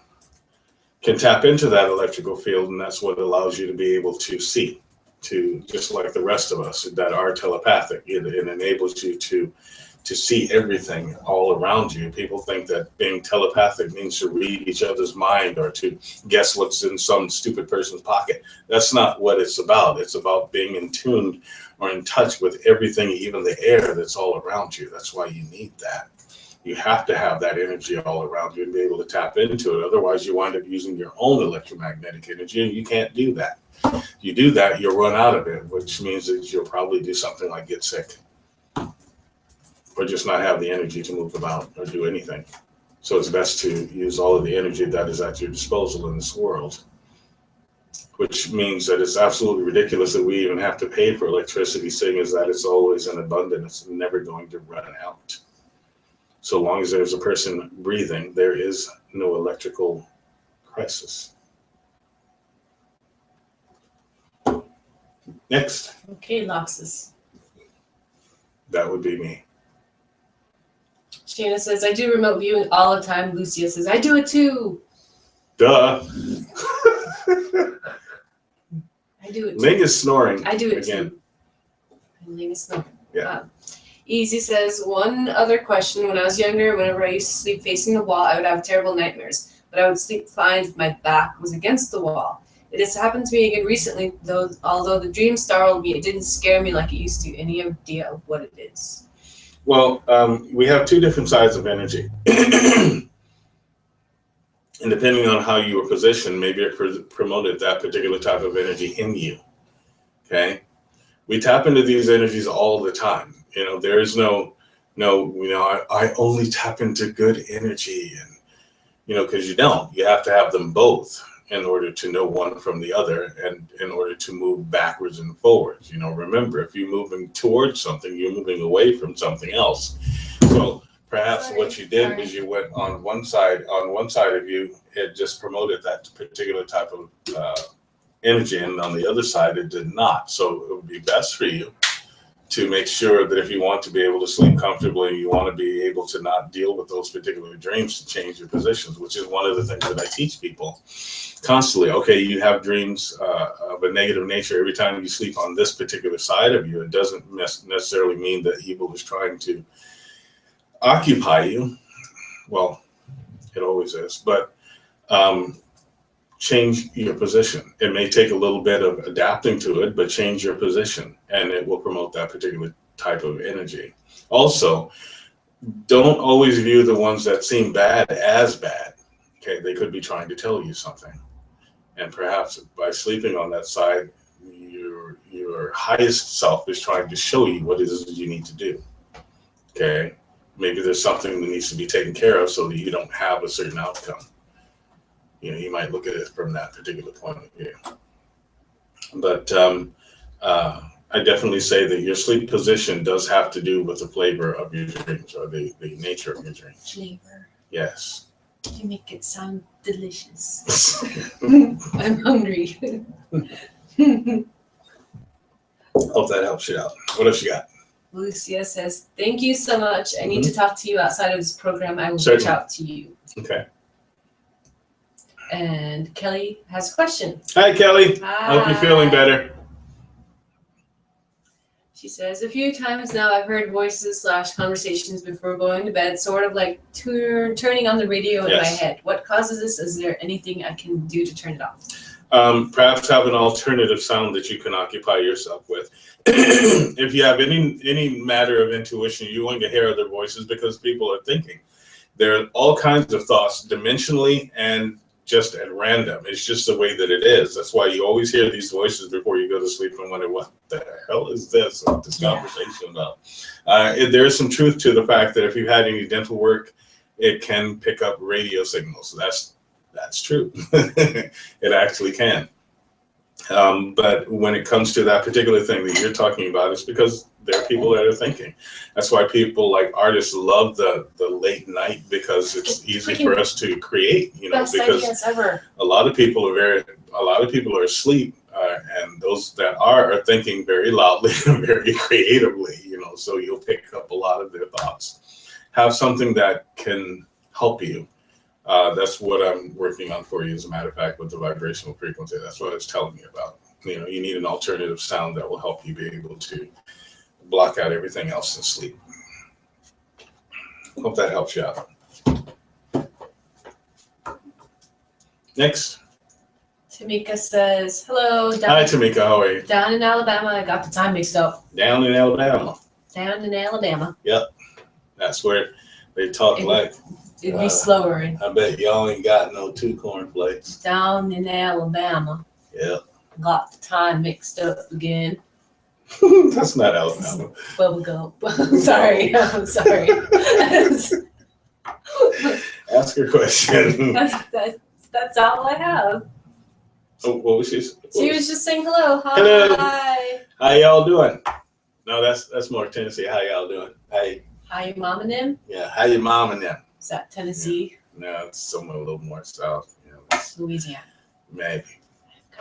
can tap into that electrical field, and that's what allows you to be able to see, to just like the rest of us that are telepathic. It enables you to to see everything all around you. People think that being telepathic means to read each other's mind or to guess what's in some stupid person's pocket. That's not what it's about. It's about being in tune or in touch with everything, even the air that's all around you. That's why you need that. You have to have that energy all around you and be able to tap into it. Otherwise, you wind up using your own electromagnetic energy, and you can't do that. You do that, you'll run out of it, which means that you'll probably do something like get sick or just not have the energy to move about or do anything. So it's best to use all of the energy that is at your disposal in this world, which means that it's absolutely ridiculous that we even have to pay for electricity, seeing as that it's always in abundance. It's never going to run out. So long as there's a person breathing, there is no electrical crisis. Next. Okay, Loxus. That would be me. Shana says, I do remote viewing all the time. Lucia says, I do it too. Duh. I do it too. Ling is snoring. I do it again. too. Ling is snoring. Yeah. Easy says, one other question. When I was younger, whenever I used to sleep facing the wall, I would have terrible nightmares. But I would sleep fine if my back was against the wall. It has happened to me again recently, though. Although the dream startled me, it didn't scare me like it used to. Any idea of what it is? Well, we have two different sides of energy. And depending on how you were positioned, maybe it promoted that particular type of energy in you. Okay? We tap into these energies all the time. You know, there is no, I only tap into good energy. And, because you don't. You have to have them both in order to know one from the other and in order to move backwards and forwards. Remember, if you're moving towards something, you're moving away from something else. So perhaps what you did was you went on one side of you, it just promoted that particular type of energy, and on the other side, it did not. So it would be best for you to make sure that if you want to be able to sleep comfortably, you want to be able to not deal with those particular dreams, to change your positions, which is one of the things that I teach people constantly. Okay, you have dreams of a negative nature every time you sleep on this particular side of you. It doesn't necessarily mean that evil is trying to occupy you. Well, it always is, but change your position. It may take a little bit of adapting to it, but change your position and it will promote that particular type of energy. Also, don't always view the ones that seem bad as bad. Okay, they could be trying to tell you something. And perhaps by sleeping on that side, your highest self is trying to show you what it is you need to do. Okay, maybe there's something that needs to be taken care of so that you don't have a certain outcome. You might look at it from that particular point of view. But I definitely say that your sleep position does have to do with the flavor of your dreams, or the nature of your dreams. Flavor. Yes. You make it sound delicious. I'm hungry. Hope that helps you out. What else you got? Lucia says, thank you so much. I need to talk to you outside of this program. I will Certainly. reach out to you. Okay. And Kelly has a question. Hi, Kelly. Hi. Hope you're feeling better. She says, a few times now I've heard voices / conversations before going to bed, sort of like turning on the radio in my head. What causes this? Is there anything I can do to turn it off? Perhaps have an alternative sound that you can occupy yourself with. If you have any matter of intuition, you're going to hear other voices because people are thinking. There are all kinds of thoughts dimensionally and just at random. It's just the way that it is. That's why you always hear these voices before you go to sleep and wonder, what the hell is this? What this conversation about? There is some truth to the fact that if you've had any dental work, it can pick up radio signals. That's true. It actually can. But when it comes to that particular thing that you're talking about, it's because there are people that are thinking. That's why people like artists love the late night, because it's easy for us to create, Best because ideas ever. a lot of people are asleep, and those that are thinking very loudly and very creatively, so you'll pick up a lot of their thoughts. Have something that can help you. That's what I'm working on for you, as a matter of fact, with the vibrational frequency. That's what I was telling you about. You need an alternative sound that will help you be able to block out everything else and sleep. Hope that helps you out. Next. Tamika says, hello. Hi, Tamika. How are you? Down in Alabama. I got the time mixed up. Down in Alabama. Down in Alabama. Yep. That's where they talk like. It'd be slower. I bet y'all ain't got no 2 cornflakes. Down in Alabama. Yep. Got the time mixed up again. That's not Alabama. Bubblegum. I'm sorry. I'm sorry. Ask her question. That's all I have. Oh, what was she? She was just saying hello. Hi. Hello. How y'all doing? No, that's more Tennessee. How y'all doing? Hey. How your mom and them? Yeah. How your mom and them? Is that Tennessee? Yeah. No, it's somewhere a little more south. You know, Louisiana. Maybe.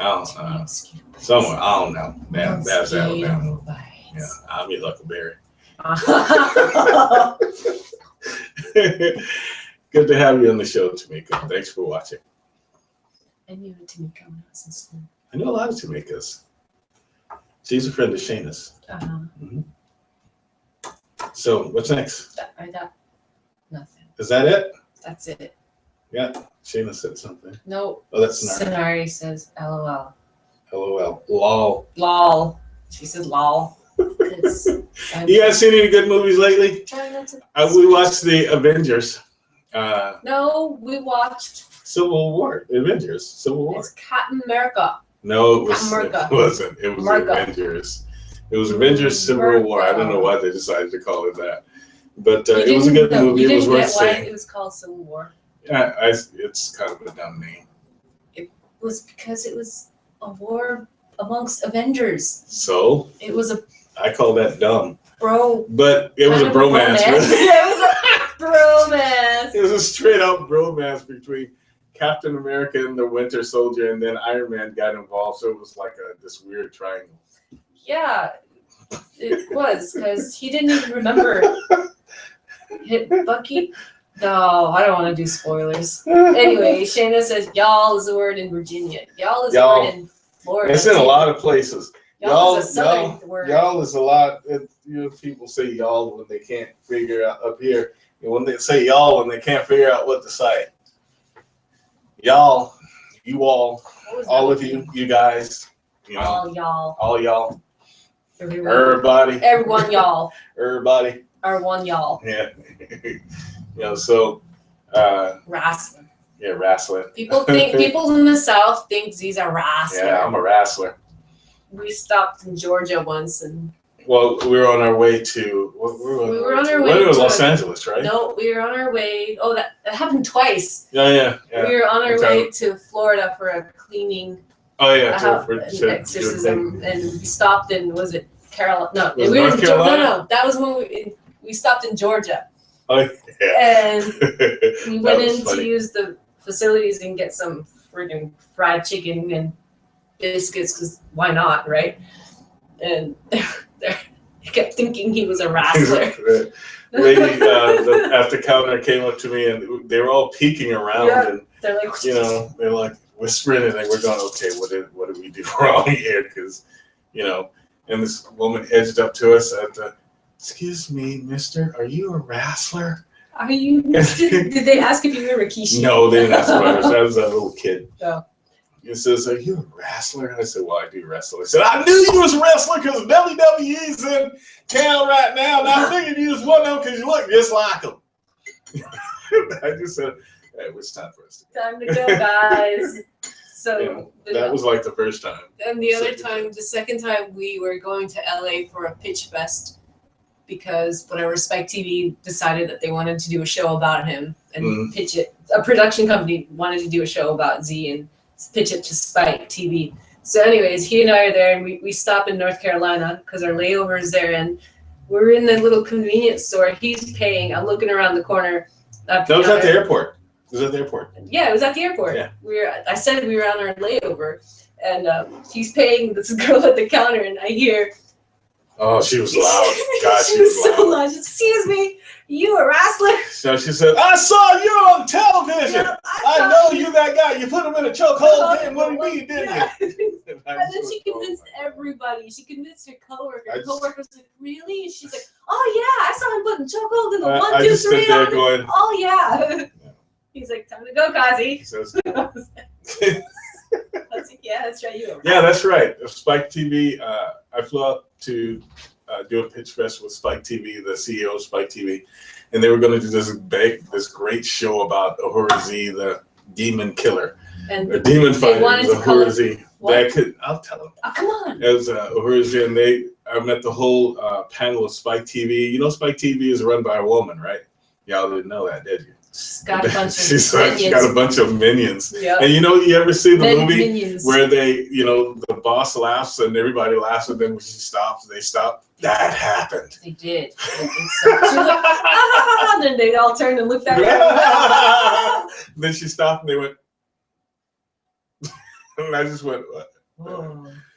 I don't know. Somewhere. I don't know. Man, that's Alabama. Yeah. I'm your Huckleberry. Good to have you on the show, Tamika. Thanks for watching. I knew Tamika when I was in school. I know a lot of Tamikas. She's a friend of Shayna's. Mm-hmm. So, what's next? I got nothing. Is that it? That's it. Yeah. Shayna said something. Nope. Oh, that's Sonari says LOL. LOL. Lol. Lol. She said lol. You guys seen any good movies lately? We watched the Avengers. No, we watched Civil War. Avengers. Civil War. It's Captain America. No, it America. wasn't. It was Avengers. It was Avengers Civil War. I don't know why they decided to call it that. But it was a good movie. It was worth seeing. It was called Civil War. Yeah, it's kind of a dumb name. It was because it was a war amongst Avengers. So? It was I call that dumb. Bro. But it was a bromance. It was a bromance. It was a straight up bromance between Captain America and the Winter Soldier, and then Iron Man got involved. So it was like this weird triangle. Yeah, it was because he didn't even remember. Hit Bucky. No, I don't want to do spoilers. Anyway, Shayna says y'all is a word in Virginia. Y'all is a word in Florida. It's in a lot of places. Y'all is a southern word. Y'all is a lot. People say y'all when they can't figure out up here. And when they say y'all when they can't figure out what to say. Y'all, you all of you, you guys, you know, all y'all, everybody, everyone, y'all, everybody, our one y'all. Yeah, so wrestling. Yeah, wrestling. People in the South think he's a wrestler. Yeah, I'm a wrestler. We stopped in Georgia once and. Well, we were on our way to. We were on our way. When it was Los Angeles, right? No, we were on our way. Oh, that happened twice. Yeah. We were on our way to Florida for a cleaning. Oh yeah, for exorcism, and we stopped in. Was it Carolina? No, we were in Carolina? No. That was when we stopped in Georgia. Oh yeah. And we went in to use the facilities and get some friggin' fried chicken and biscuits because why not, right? And I kept thinking he was a wrestler. The lady at the counter came up to me and they were all peeking around and they're like, they're like whispering and they were going, okay, what did we do wrong here? Because, and this woman edged up to us at the, excuse me, mister, are you a wrestler? Are you? Did they ask if you were Rikishi? No, they didn't ask what I was a little kid. Oh. He says, are you a wrestler? I said, well, I do wrestle. I said, I knew you was a wrestler because WWE's in town right now. And I figured you was one of them because you look just like them. I just said, hey, it's time for us to go, guys. So that was like the first time. And the second time we were going to LA for a pitch fest because whatever Spike TV decided that they wanted to do a show about him and pitch it. A production company wanted to do a show about Z and pitch it to Spike TV. So anyways, he and I are there and we stop in North Carolina because our layover is there and we're in the little convenience store. He's paying. I'm looking around the corner. That was at the airport. It was at the airport. Yeah, it was at the airport. Yeah. I said we were on our layover and he's paying this girl at the counter and I hear. Oh, she was loud. God, she was so loud. Excuse me, you a wrestler? So she said, I saw you on television. Yeah, I know you that guy. You put him in a chokehold. What do you mean, didn't you? And then she convinced everybody. She convinced her coworker. Her coworker was like, "Really?" And she's like, "Oh yeah, I saw him putting chokehold in the 1, 2, 3 on going, oh yeah." He's like, "Time to go, Kazi." I was like, "Yeah, that's right. You. Yeah, that's right. Spike TV. I flew out to do a pitch fest with Spike TV, the CEO of Spike TV, and they were going to do this great show about Ahura Z, the demon killer, and or demon fighter. Ahura Z. I'll tell them. Oh, come on. It was Ahura Z, and I met the whole panel of Spike TV. You know, Spike TV is run by a woman, right? Y'all didn't know that, did you? She's got a bunch of she's minions. got a bunch of minions. Yep. And you ever see the movie minions. where the boss laughs and everybody laughs, and then when she stops, they stop? That happened. They did. She was like, ah, and then they all turned and looked at her. Then she stopped and they went, and I just went, what?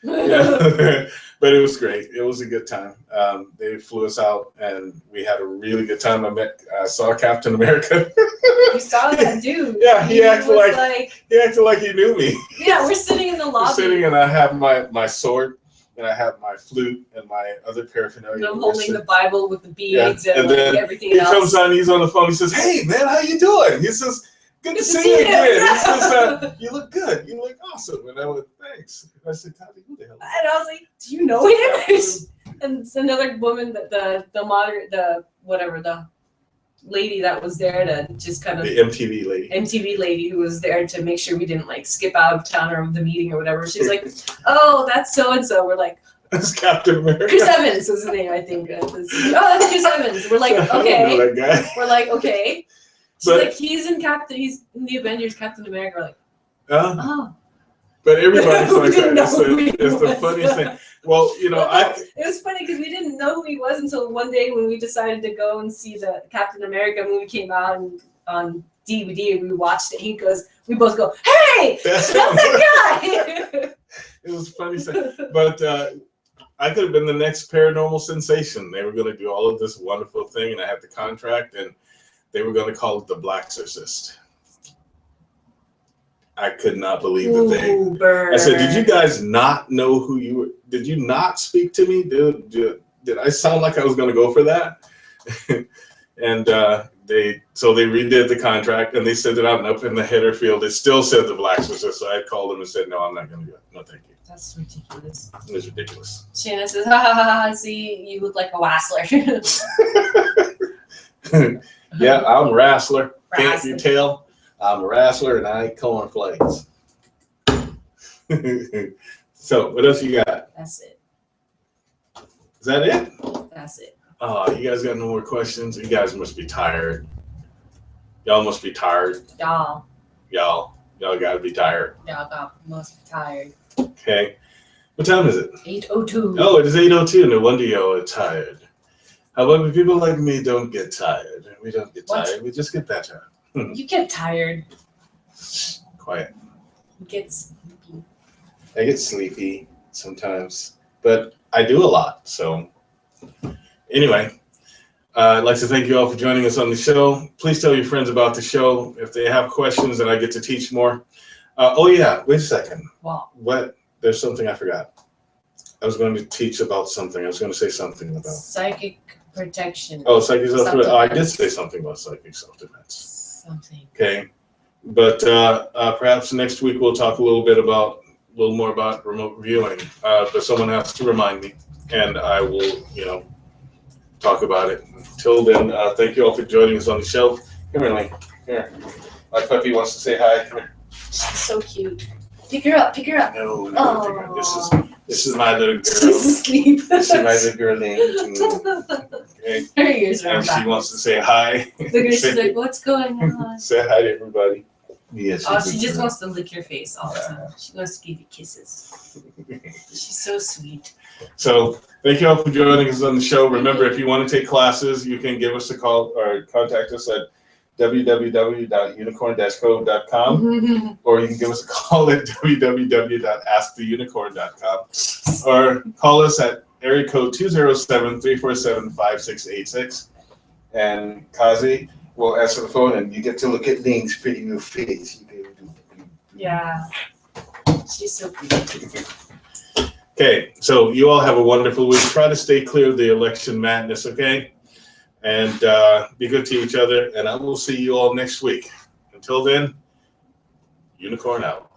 Yeah. But it was great. It was a good time. They flew us out, and we had a really good time. I saw Captain America. You saw that dude? Yeah, he acted like he knew me. Yeah, we're sitting in the lobby. We're sitting, and I have my sword, and I have my flute, and my other paraphernalia. And I'm holding the Bible with the beads and then everything else. He comes on. He's on the phone. He says, "Hey, man, how you doing?" He says, Good to see you again. He says, you look good. You look awesome. And I went, thanks. And I said, Tati, who the hell? And I was like, do you know him? And it's another woman, the lady that was there to just kind of the MTV lady who was there to make sure we didn't like skip out of town or the meeting or whatever. She's like, oh, that's so and so. We're like, that's Captain America. Chris Evans was his name, I think. Oh, that's Chris Evans. We're like, okay. I don't know that guy. We're like, okay. She's like, he's in the Avengers, Captain America. We're like, oh. But everybody's like that. It's the funniest thing. Well, it was funny because we didn't know who he was until one day when we decided to go and see the Captain America movie came out on DVD, and we watched it. We both go, hey, that's that guy. It was funny, but I could have been the next paranormal sensation. They were going to do all of this wonderful thing, and I had the contract, and they were going to call it the Black Exorcist. I could not believe that I said, did you guys not know who you were? Did you not speak to me? Did I sound like I was going to go for that? And they redid the contract, and they sent it out, and up in the header field, it still said the Black Exorcist. So I called them and said, no, I'm not going to do it. No, thank you. That's ridiculous. It was ridiculous. Shanna says, ha ha ha ha, see, you look like a wassler. Yeah, I'm a wrestler. Can't you tell? I'm a wrestler, and I eat cornflakes. So, what else you got? That's it. Is that it? That's it. Oh, you guys got no more questions? You guys must be tired. Y'all must be tired. Y'all gotta be tired. Y'all must be tired. Okay. What time is it? 8:02. Oh, it is 8:02. No wonder y'all are tired. However, people like me don't get tired. We don't get tired. We just get better. You get tired. Quiet. You get sleepy. I get sleepy sometimes, but I do a lot. So anyway, I'd like to thank you all for joining us on the show. Please tell your friends about the show. If they have questions and I get to teach more. Oh yeah, wait a second. Wow. What? There's something I forgot. I was going to teach about something. I was going to say something about psychic protection. Oh, psychic self-defense. Oh, I did say something about psychic self-defense. Something. Okay, but perhaps next week we'll talk a little more about remote viewing. But someone has to remind me, and I will, talk about it. Until then, thank you all for joining us on the show. Come here, Lane. Here, my puppy wants to say hi. Come here. She's so cute. Pick her up. No, oh. This is my little girl. She's asleep. This is my little girl, Lane. Okay. Her ears are and she wants to say hi. She's like, what's going on? Say hi to everybody. Yes. Oh, she just wants to lick your face all the time. She wants to give you kisses. She's so sweet. So thank you all for joining us on the show. Remember, if you want to take classes, you can give us a call or contact us at www.unicorn-code.com or you can give us a call at www.asktheunicorn.com or call us at area code 207-347-5686 and Kazi will answer the phone and you get to look at Ling's pretty new face. Yeah, she's so pretty. Okay, so you all have a wonderful week. Try to stay clear of the election madness, okay? And be good to each other. And I will see you all next week. Until then, Unicorn out.